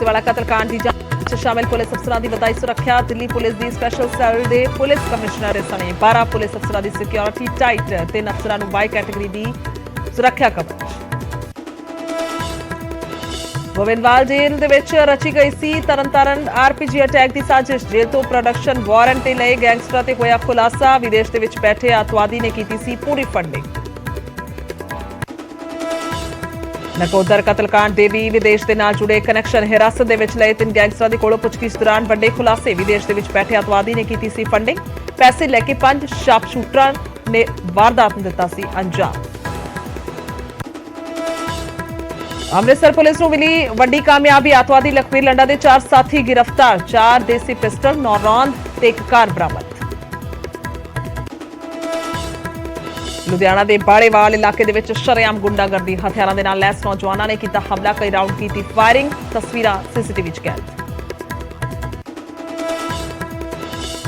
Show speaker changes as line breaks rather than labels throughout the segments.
मूसेवाला कतलकांड की जांच शामिल पुलिस अफसरां दी वधाई सुरक्षा। दिल्ली पुलिस दी स्पैशल सैल दे पुलिस कमिश्नर सने 12 पुलिस अफसरां दी सिक्योरिटी टाइट। 3 अफसरां नूं वाई कैटेगरी दी सुरक्षा कवच। गोविंदवाल जेल दे विच रची गई सी तरनतारण आरपीजी अटैक की साजिश। जेल तो प्रोडक्शन वारंट ते लए गैंगस्टर ते होया खुलासा। विदेश दे विच बैठे आतवादी ने कीती सी पूरी फंडिंग। नकोदर कतलकांड दे भी विदेश दे नाल जुड़े कनैक्शन हिरासत दे विच लए 3 गैंगस्टरां दे कोलों पुछगिछ दौरान वड्डे खुलासे। विदेश दे विच बैठे आतवादी ने कीती सी फंडिंग। पैसे लैके 5 शार्प शूटरां ने वारदात नूं दित्ता सी अंजाम। अमृतसर पुलिस नूं मिली वड्डी कामयाबी। आतवादी लखवीर लंडा दे 4 साथी गिरफ्तार। 4 देसी पिस्टल 9 रौंद ते 1 कार बरामद। लुधियाना के बाड़ेवाल इलाके दे विच शरेआम गुंडागर्दी। हथियारां दे नाल लैस नौजवानां ने कीता हमला। कई राउंड कीती फायरिंग। तस्वीरां सीसीटीवी च कैद।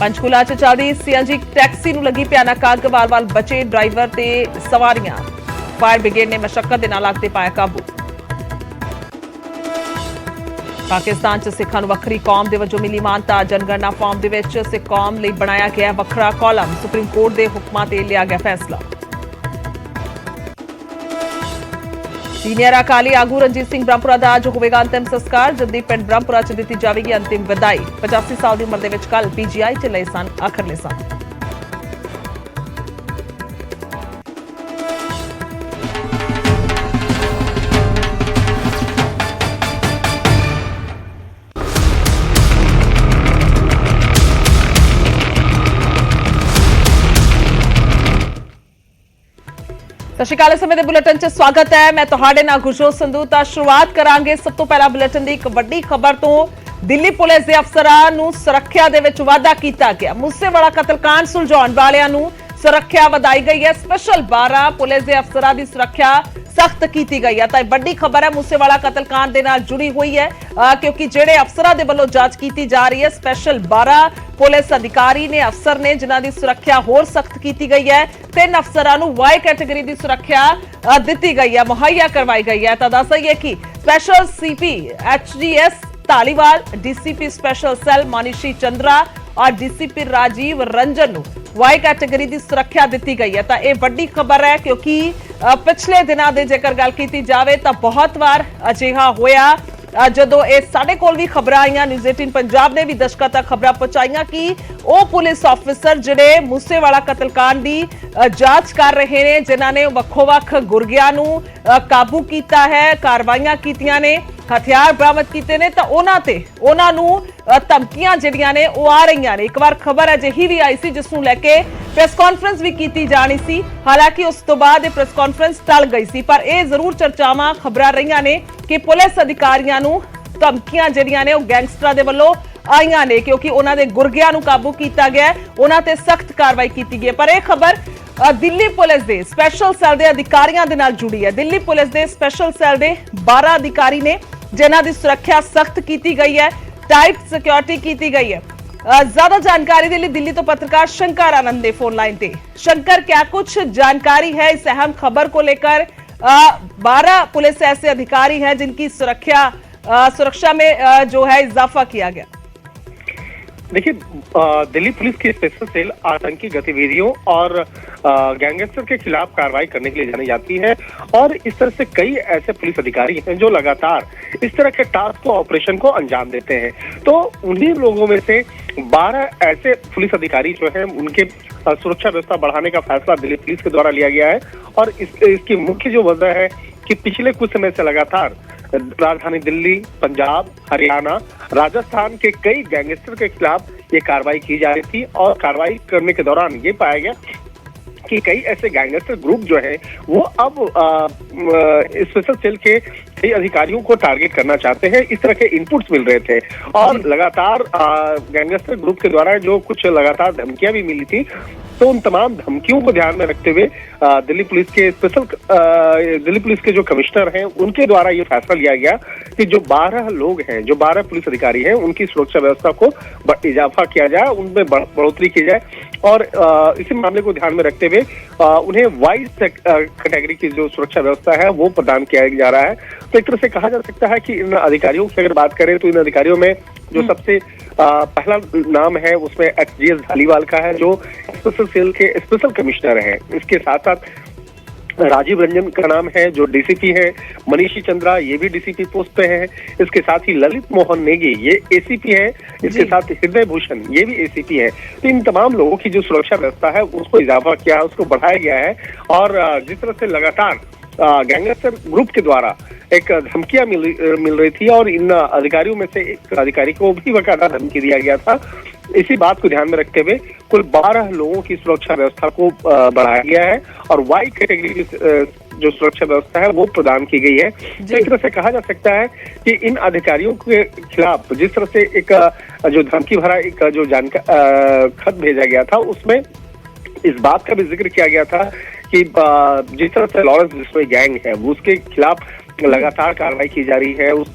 पंचकूला च चलदी सीएनजी टैक्सी नूं लगी भयानक अग। वाल-वाल बचे ड्राइवर ते सवारियां। फायर ब्रिगेड ने मशक्कत दे नाल अग ते पाया काबू। पाकिस्तान च सिखां नूं वक्खरी कौम दे वजों मिली मानता। जनगणना फॉर्म दे विच सिख कौम लई बनाया गया वक्खरा कॉलम। सुप्रीम कोर्ट दे हुक्मां ते लिया गया फैसला। सीनियर अकाली आगू रणजीत सिंह ब्रह्मपुरा दा अज होवेगा अंतिम संस्कार। जल्दी पिंड ब्रह्मपुरा च दित्ती जावेगी अंतिम विदाई। 85 साल की उम्र दे विच कल पीजीआई च लए सन आखरले सांस। सत श्री अकाल। समय के बुलेटिन च स्वागत है। मैं तुहाडे नाल गुरजोत संधू। तां शुरुआत करांगे सब तो पहला बुलेटिन दी एक वड्डी खबर तो। दिल्ली पुलिस के अफसरां नूं सुरक्षा दे विच वाधा कीता गया। मूसेवाला कतलकांड सुलझाउण वालियां नूं सुरक्षा वधाई गई है। स्पेशल 12 पुलिस के अफसरां की सुरक्षा सख्त की गई है। तो बड़ी खबर है मूसेवाला कतलकांड के नाल जुड़ी हुई है क्योंकि जेडे अफसरां दे वल्लों जांच की जा रही है। स्पेशल 12 पुलिस अधिकारी ने अफसर ने जिन्हां दी सुरक्षा होर सख्त की गई है। 3 अफसरां नूं वाई कैटेगरी की सुरक्षा दी गई है, मुहैया करवाई गई है। तो दस दईए कि special CP HGS Dhaliwal, DCP special cell Manishi Chandra और डीसीपी राजीव रंजन नूं वाई कैटेगरी की सुरक्षा दी गई है। तो यह वड्डी खबर है क्योंकि पिछले दिनों की जेकर गल की जाए तो बहुत बार अजिहा होया जदों ये साडे कोल भी खबर आईयां। न्यूज़ 18 पंजाब ने भी दशकों तक खबर पहुंचाईयां कि वो पुलिस ऑफिसर जिहड़े मूसेवाला कतलकांड की जांच कर रहे हैं, जिन्हां ने वक्खो-वक्ख गुरगियां नूं काबू किया है, कार्रवाइयां कीतियां ने, हथियार बरामद किए ने, तो उन्हां नूं धमकियां जिहड़ियां ने वो आ रही ने। एक बार खबर अजिही भी आई सी जिस नूं लैके प्रेस कॉन्फ्रेंस भी की जानी सी। हालांकि उस तो बाद प्रेस कॉन्फ्रेंस टल गई सी, पर यह जरूर चर्चावां खबरां रहीआं ने कि पुलिस अधिकारियों नूं धमकियां जिहड़ियां ने गैंगस्टरां दे वल्लों आईयां ने क्योंकि उन्हां दे गुरगियां नूं काबू किया गया, उन्हां ते सख्त कार्रवाई की गई है। पर यह खबर दिल्ली पुलिस दे स्पेशल सैल दे अधिकारियों दे नाल जुड़ी है। दिल्ली पुलिस दे स्पेशल सैल दे 12 अधिकारी ने जिन्हां दी सुरक्षा सख्त की गई है, टाइट सिक्योरिटी की गई है। ज्यादा जानकारी के लिए दिल्ली तो पत्रकार शंकर आनंद ने फोन लाइन पे। शंकर, क्या कुछ जानकारी है इस अहम खबर को लेकर? 12 पुलिस ऐसे अधिकारी हैं जिनकी सुरक्षा में जो है इजाफा किया गया।
देखिए, दिल्ली पुलिस की स्पेशल सेल आतंकी गतिविधियों और गैंगस्टर के खिलाफ कार्रवाई करने के लिए जानी जाती है और इस तरह से कई ऐसे पुलिस अधिकारी हैं जो लगातार इस तरह के टास्क को, ऑपरेशन को अंजाम देते हैं। तो उन्हीं लोगों में से 12 ऐसे पुलिस अधिकारी जो हैं उनके सुरक्षा व्यवस्था बढ़ाने का फैसला दिल्ली पुलिस के द्वारा लिया गया है और इसकी मुख्य जो वजह है कि पिछले कुछ समय से लगातार राजधानी दिल्ली, पंजाब, हरियाणा, राजस्थान के कई गैंगस्टर के खिलाफ ये कार्रवाई की जा रही थी और कार्रवाई करने के दौरान ये पाया गया कि कई ऐसे गैंगस्टर ग्रुप जो है वो अब स्पेशल सेल के कई अधिकारियों को टारगेट करना चाहते हैं। इस तरह के इनपुट्स मिल रहे थे और लगातार गैंगस्टर ग्रुप के द्वारा जो कुछ लगातार धमकियां भी मिली थी, तो उन तमाम धमकियों को ध्यान में रखते हुए दिल्ली पुलिस के जो कमिश्नर हैं उनके द्वारा ये फैसला लिया गया कि जो 12 लोग हैं, जो 12 पुलिस अधिकारी हैं, उनकी सुरक्षा व्यवस्था को इजाफा किया जाए, उनमें बढ़ोतरी की जाए और इसी मामले को ध्यान में रखते हुए उन्हें वाइस कैटेगरी की जो सुरक्षा व्यवस्था है वो प्रदान किया जा रहा है। तो एक तरह से कहा जा सकता है कि इन अधिकारियों की अगर बात करें तो इन अधिकारियों में जो सबसे पहला नाम है उसमें एचजीएस धालीवाल का है, जो स्पेशल सेल के स्पेशल कमिश्नर हैं। इसके साथ साथ राजीव रंजन का नाम है जो डीसीपी है, मनीषी चंद्रा ये भी डीसीपी पोस्ट पे है, इसके साथ ही ललित मोहन नेगी ये एसीपी है, इसके साथ हृदय भूषण ये भी एसीपी है। तो इन तमाम लोगों की जो सुरक्षा व्यवस्था है उसको इजाफा किया है, उसको बढ़ाया गया है और जिस तरह से लगातार गैंगस्टर ग्रुप के द्वारा एक धमकियां मिल रही थी और इन अधिकारियों में से एक अधिकारी को भी बकायदा धमकी दिया गया था। इसी बात को ध्यान में रखते हुए कुल 12 लोगों की सुरक्षा व्यवस्था को बढ़ाया गया है और वाई कैटेगरी की जो सुरक्षा व्यवस्था है वो प्रदान की गई है। तो एक तरह से कहा जा सकता है कि इन अधिकारियों के खिलाफ जिस तरह से एक जो धमकी भरा एक जो खत भेजा गया था उसमें इस बात का भी जिक्र किया गया था कि जिस तरह से लॉरेंस बिश्नोई गैंग है वो उसके खिलाफ लगातार कार्रवाई की जा रही है, उस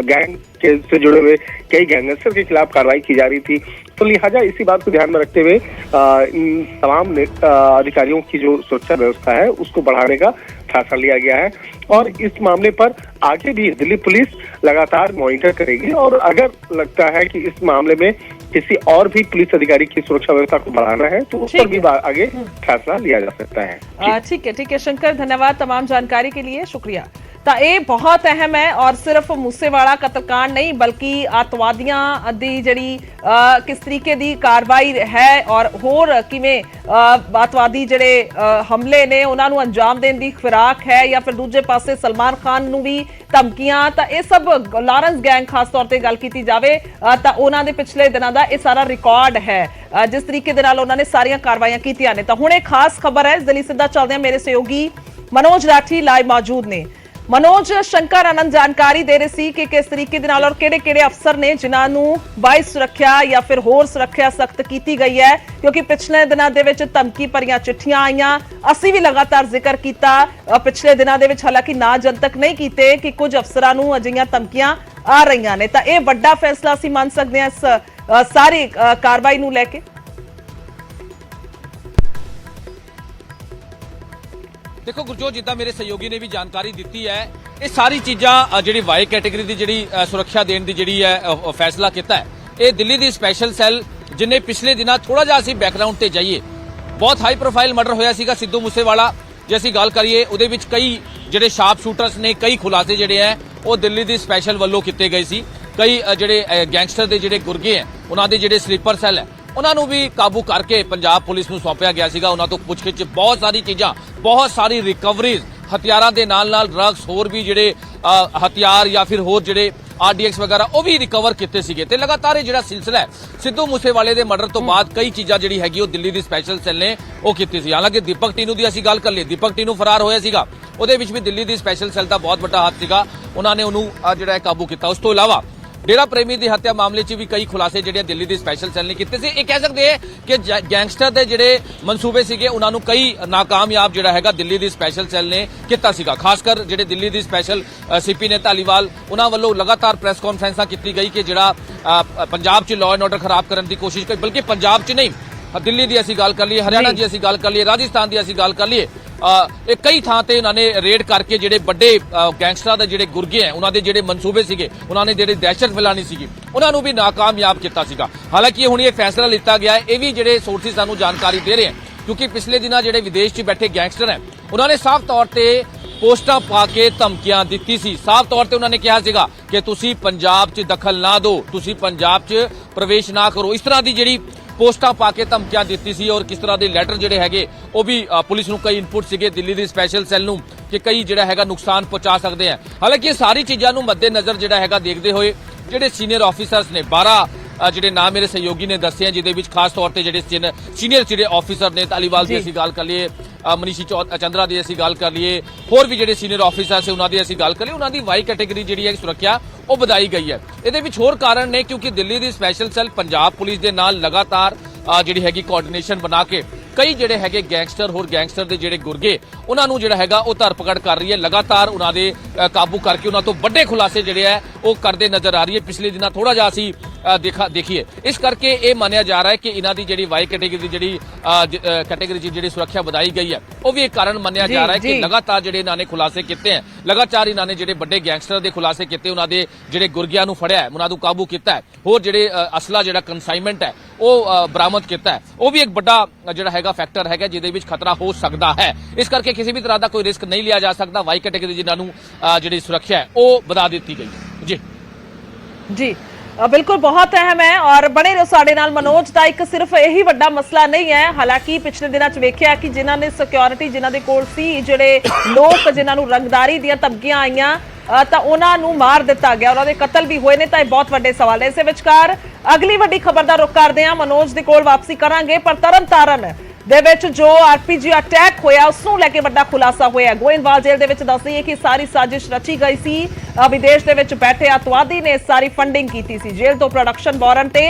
गैंग के से जुड़े हुए कई गैंगस्टर के खिलाफ कार्रवाई की जा रही थी। तो लिहाजा इसी बात को ध्यान में रखते हुए इन तमाम अधिकारियों की जो सुरक्षा व्यवस्था है उसको बढ़ाने का फैसला लिया गया है और इस मामले पर आगे भी दिल्ली पुलिस लगातार मॉनिटर करेगी और अगर लगता है कि इस मामले में किसी और भी पुलिस अधिकारी की सुरक्षा व्यवस्था को बढ़ाना है तो उस पर भी आगे फैसला लिया जा सकता है।
ठीक है शंकर, धन्यवाद तमाम जानकारी के लिए, शुक्रिया। ਤਾਂ ਇਹ ਬਹੁਤ ਅਹਿਮ ਹੈ ਔਰ ਸਿਰਫ ਮੂਸੇਵਾਲਾ ਕਤਲकांड नहीं बल्कि आतवादियां ਦੀ ਜਿਹੜੀ ਕਿਸ ਤਰੀਕੇ ਦੀ ਕਾਰਵਾਈ ਹੈ ਔਰ ਹੋਰ ਕਿਵੇਂ ਆਤਵਾਦੀ ਜਿਹੜੇ ਹਮਲੇ ਨੇ ਉਹਨਾਂ ਨੂੰ ਅੰਜਾਮ ਦੇਣ ਦੀ ਫਿਰਾਕ ਹੈ ਜਾਂ ਫਿਰ ਦੂਜੇ ਪਾਸੇ ਸਲਮਾਨ ਖਾਨ ਨੂੰ ਵੀ ਧਮਕੀਆਂ, ਤਾਂ ਇਹ ਸਭ ਲਾਰੈਂਸ ਗੈਂਗ ਖਾਸ ਤੌਰ ਤੇ ਗੱਲ ਕੀਤੀ ਜਾਵੇ ਤਾਂ ਉਹਨਾਂ ਦੇ ਪਿਛਲੇ ਦਿਨਾਂ ਦਾ ਇਹ ਸਾਰਾ ਰਿਕਾਰਡ ਹੈ ਜਿਸ ਤਰੀਕੇ ਦੇ ਨਾਲ ਉਹਨਾਂ ਨੇ ਸਾਰੀਆਂ ਕਾਰਵਾਈਆਂ ਕੀਤੀਆਂ ਨੇ। ਤਾਂ ਹੁਣ ਇਹ ਖਾਸ ਖਬਰ ਹੈ, ਇਸ ਦੇ ਲਈ ਸਿੱਧਾ ਚੱਲਦੇ ਹਾਂ, ਮੇਰੇ ਸਹਿਯੋਗੀ मनोज राठी लाइव मौजूद ने। मनोज, शंकर आनंद जानकारी दे रहे सी कि किस तरीके दे नाल और किहड़े-किहड़े अफसर ने जिन्हां नूं वाइस सुरक्षा या फिर होर सुरक्षा सख्त की गई है, क्योंकि पिछले दिनों दे विच धमकी भरियां चिट्ठियां आईयां, असीं भी लगातार जिक्र किया पिछले दिनों दे विच, हालांकि ना जनतक नहीं कीते कि कुछ अफसरां नूं अजिहियां धमकियां आ रहीआं ने। तां इह वड्डा फैसला असीं मान सकदे हां इस सारी कार्रवाई नूं लैके।
देखो गुरजोत, जिद्दां मेरे सहयोगी ने भी जानकारी दी है, ये सारी चीज़ां जिहड़ी वाई कैटेगरी की जिहड़ी सुरक्षा देने की जिहड़ी है फैसला किया है, ये दिल्ली की स्पैशल सैल जिन्हें पिछले दिनों थोड़ा जिहा असीं बैकग्राउंड ते जाइए, बहुत हाई प्रोफाइल मर्डर होया सीगा सिद्धू मूसेवाला, जे असीं गल करिए उहदे विच कई जिहड़े शार्प शूटर्स ने, कई खुलासे जिहड़े हैं वो दिल्ली की स्पैशल वल्लों कीते गए सी। कई जिहड़े गैंगस्टर के जिहड़े गुरगे हैं उन्हां दे जिहड़े स्लीपर सैल है उन्होंने भी काबू करके पंजाब पुलिस को सौंपया गया सीगा। उन्हां तो पुछगिछ बहुत सारी चीज़ां, बहुत सारी रिकवरीज हथियारां दे नाल नाल ड्रग्स होर भी जिहड़े हथियार या फिर होर जिहड़े RDX वगैरह वो भी रिकवर किए सीगे। ते लगातार ये जिहड़ा सिलसिला है सिद्धू मूसेवाले दे मर्डर तो बाद कई चीज़ां जिहड़ी हैगी वो दिल्ली दी स्पैशल सैल ने वो कीती सी। हालांकि दीपक टीनू दी असीं गल कर लईए, दीपक टीनू फरार होया सीगा, उहदे विच भी दिल्ली दी स्पैशल सैल दा बहुत वड्डा हाथ सीगा, उन्हां ने उहनूं जिहड़ा काबू किया। उस तो इलावा डेरा प्रेमी की हत्या मामले च भी कई खुलासे जिहड़े दिल्ली की स्पैशल सैल ने कीते सी। ये कह सकते हैं कि गैंगस्टर के जिहड़े मनसूबे सीगे उन्होंने कई नाकामयाब जिहड़ा हैगा दिल्ली की स्पैशल सैल ने कीता सीगा। खासकर जिहड़े दिल्ली की स्पैशल CP ने धालीवाल उन्हां वल्लों लगातार प्रैस कॉन्फ्रेंसां कीती गई कि जिहड़ा पंजाब च लॉ एंड ऑर्डर खराब करने की कोशिश करी, बल्कि पंजाब च नहीं, दिल्ली की असीं गल कर लीए, हरियाणा की असीं गल कर लीए, राजस्थान की असीं गल कर लीए, कई थां ते उन्होंने रेड करके जिहड़े बड़े गैंगस्टर दे जिहड़े गुरगे हैं उन्होंने जिहड़े मनसूबे सीगे, उन्होंने जिहड़ी दहशत फैलानी सीगी, उन्होंने भी नाकामयाब किया सीगा। हालांकि हुण ये फैसला लिया गया है, ये भी जिहड़े सोर्सिस सानूं जानकारी दे रहे हैं, क्योंकि पिछले दिनों जिहड़े विदेश च बैठे गैंगस्टर हैं उन्होंने साफ तौर पर पोस्टां पा के धमकियां दी सी। साफ तौर पर उन्होंने कहा सीगा कि तुसीं पंजाब च दखल ना दो, तुसीं पंजाब च प्रवेश ना करो, इस तरह की जिहड़ी पोस्टां पा के धमकियां दी सी। और किस तरह के लैटर जिहड़े हैगे वो भी पुलिस नूं कई इनपुट सीगे दिल्ली की स्पैशल सैल नूं कि कई जिहड़ा हैगा नुकसान पहुंचा सकते हैं। हालांकि ये सारी चीज़ों नूं मद्देनज़र जिहड़ा हैगा देखते हुए जिहड़े सीनियर ऑफिसर्स ने 12 जिहड़े नाम मेरे सहयोगी ने दस्से हैं, जिहदे विच खास तौर पर जिहड़े सीनियर जिहड़े ऑफिसर ने, धालीवाल की असीं गल कर लीए, मनीषी चंद्रा की असीं गल कर लीए, होर भी जिहड़े सीनियर ऑफिसर्स है उन्होंने असीं गल कर लीए, उन्होंने वाई कैटेगरी जिहड़ी है सुरक्षा वो वधाई गई है। इहदे विच होर कारण ने, क्योंकि दिल्ली की स्पैशल सैल पंजाब पुलिस के नाल लगातार जिहड़ी हैगी कोआर्डिनेशन बना के ਕਈ ਜਿਹੜੇ ਹੈਗੇ ਗੈਂਗਸਟਰ ਹੋਰ ਗੈਂਗਸਟਰ ਦੇ ਜਿਹੜੇ ਗੁਰਗੇ ਉਹਨਾਂ ਨੂੰ ਜਿਹੜਾ ਹੈਗਾ ਉਹ ਧਰਪਕੜ ਕਰ ਰਹੀ ਹੈ। ਲਗਾਤਾਰ ਉਹਨਾਂ ਦੇ ਕਾਬੂ ਕਰਕੇ ਉਹਨਾਂ ਤੋਂ ਵੱਡੇ ਖੁਲਾਸੇ ਜਿਹੜੇ ਹੈ ਉਹ ਕਰਦੇ ਨਜ਼ਰ ਆ ਰਹੀ ਹੈ। ਪਿਛਲੇ ਦਿਨਾਂ ਥੋੜਾ ਜਿਹਾ ਅਸੀਂ ਦੇਖੀਏ, ਇਸ ਕਰਕੇ ਇਹ ਮੰਨਿਆ ਜਾ ਰਿਹਾ ਹੈ ਕਿ ਇਹਨਾਂ ਦੀ ਜਿਹੜੀ ਵਾਈ ਕੈਟੇਗਰੀ ਦੀ ਜਿਹੜੀ ਕੈਟੇਗਰੀ ਦੀ ਜਿਹੜੀ ਸੁਰੱਖਿਆ ਵਧਾਈ ਗਈ ਹੈ ਉਹ ਵੀ ਇੱਕ ਕਾਰਨ ਮੰਨਿਆ ਜਾ ਰਿਹਾ ਹੈ ਕਿ ਲਗਾਤਾਰ ਜਿਹੜੇ ਇਹਨਾਂ ਨੇ ਖੁਲਾਸੇ ਕੀਤੇ ਹੈ, ਲਗਾਤਾਰ ਇਹਨਾਂ ਨੇ ਜਿਹੜੇ ਵੱਡੇ ਗੈਂਗਸਟਰ ਦੇ ਖੁਲਾਸੇ ਕੀਤੇ, ਉਹਨਾਂ ਦੇ ਜਿਹੜੇ ਗੁਰਗਿਆਂ ਨੂੰ ਫੜਿਆ ਹੈ, ਉਹਨਾਂ ਨੂੰ ਕਾਬੂ ਕੀਤਾ ਹੈ, ਹੋਰ ਜਿਹੜੇ ਅਸਲਾ ਜਿਹੜਾ ਕਨਸਾਈਨਮੈਂਟ ਹੈ ਉਹ ਬਰਾਮਦ ਕੀਤਾ ਹੈ, ਉਹ ਵੀ ਇੱਕ ਵੱਡਾ ਜਿਹੜਾ ਹੈਗਾ ਫੈਕਟਰ ਹੈਗਾ ਜਿਹਦੇ ਵਿੱਚ ਖਤਰਾ ਹੋ ਸਕਦਾ ਹੈ। ਇਸ ਕਰਕੇ ਕਿਸੇ ਵੀ ਤਰ੍ਹਾਂ ਦਾ ਕੋਈ ਰਿਸਕ ਨਹੀਂ ਲਿਆ ਜਾ ਸਕਦਾ। ਵਾਈ ਕੈਟੇਗਰੀ ਜਿਨ੍ਹਾਂ ਨੂੰ ਜਿਹੜੀ ਸੁਰੱਖਿਆ ਹੈ ਉਹ ਵਧਾ ਦਿੱਤੀ ਗਈ ਹੈ। ਜੀ
ਜੀ ਬਿਲकुल बहुत अहम है और बने रहो साडे नाल। मनोज का एक सिर्फ यही वड्डा मसला नहीं है, हालांकि पिछले दिनों च वेखिया कि जिन्हां ने सिक्योरिटी जिन्हां दे कोल सी, जिहड़े लोग जिन्हां नूं रंगदारी दीयां धमकियां आईयां तां उन्हां नूं मार दिता गया, उन्हां दे कतल भी होए ने, तां बहुत वड्डे सवाल है। इस विचकार अगली वड्डी खबर दा रुख करदे हां, मनोज दे कोल वापसी करांगे, पर तरनतारन ਦੇ ਵਿੱਚ ਜੋ ਆਰਪੀਜੀ ਅਟੈਕ ਹੋਇਆ ਉਸ ਨੂੰ ਲੈ ਕੇ ਵੱਡਾ ਖੁਲਾਸਾ ਹੋਇਆ। ਗੋਇੰਦਵਾਲ ਜੇਲ੍ਹ ਦੇ ਵਿੱਚ ਦੱਸ ਦਈਏ ਕਿ ਸਾਰੀ ਸਾਜ਼ਿਸ਼ ਰਚੀ ਗਈ ਸੀ। ਵਿਦੇਸ਼ ਦੇ ਵਿੱਚ ਬੈਠੇ ਅਤਵਾਦੀ ਨੇ ਸਾਰੀ ਫੰਡਿੰਗ ਕੀਤੀ ਸੀ। ਜੇਲ੍ਹ ਤੋਂ ਪ੍ਰੋਡਕਸ਼ਨ ਵਾਰੰਟ ਤੇ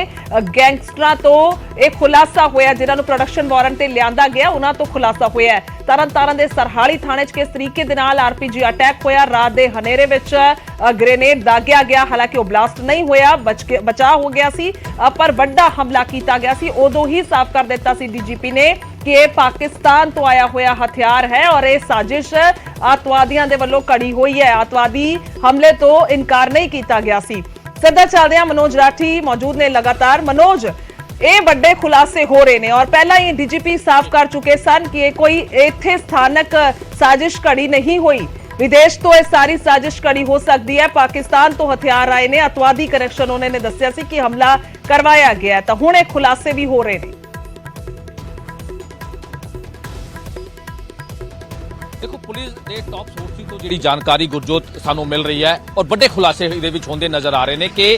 ਗੈਂਗਸਟਰਾਂ ਤੋਂ ਇਹ ਖੁਲਾਸਾ ਹੋਇਆ, ਜਿਨ੍ਹਾਂ ਨੂੰ ਪ੍ਰੋਡਕਸ਼ਨ ਵਾਰੰਟ ਤੇ ਲਿਆਂਦਾ ਗਿਆ ਉਹਨਾਂ ਤੋਂ ਖੁਲਾਸਾ ਹੋਇਆ। ਤਰਨਤਾਰਨ ਦੇ ਸਰਹਾਲੀ ਥਾਣੇ 'ਚ ਕਿਸ ਤਰੀਕੇ ਦੇ ਨਾਲ ਆਰਪੀਜੀ ਅਟੈਕ ਹੋਇਆ, ਰਾਤ ਦੇ ਹਨੇਰੇ ਵਿੱਚ ਗ੍ਰੇਨੇਡ ਦਾਗਿਆ ਗਿਆ, ਹਾਲਾਂਕਿ ਉਹ ਬਲਾਸਟ ਨਹੀਂ ਹੋਇਆ, ਬਚਾਅ ਹੋ ਗਿਆ ਸੀ, ਪਰ ਵੱਡਾ ਹਮਲਾ ਕੀਤਾ ਗਿਆ ਸੀ। ਉਦੋਂ ਹੀ ਸਾਫ਼ ਕਰ ਦਿੱਤਾ ਸੀ ਡੀਜੀਪੀ ਨੇ कि यह पाकिस्तान तो आया हुआ हथियार है और यह साजिश आतवादियों के वलों कड़ी हुई है। आतवादी हमले तो इनकार नहीं किया गया सी। सीधा चलते हैं, मनोज राठी मौजूद ने लगातार। मनोज, ये बड़े खुलासे हो रहे हैं और पहला ही डीजीपी साफ कर चुके सन कि कोई इत्थे स्थानक साजिश कड़ी नहीं हुई, विदेश तो यह सारी साजिश कड़ी हो सकती है, पाकिस्तान तो हथियार आए ने, अतवादी कनेक्शन उन्होंने दस्सिया सी कि हमला करवाया गया है, तो हुण ये खुलासे भी हो रहे हैं।
देखो, पुलिस के टॉप सोर्सिस तो जी जानकारी गुरजोत सानू मिल रही है और बड़े खुलासे होंदे नजर आ रहे हैं कि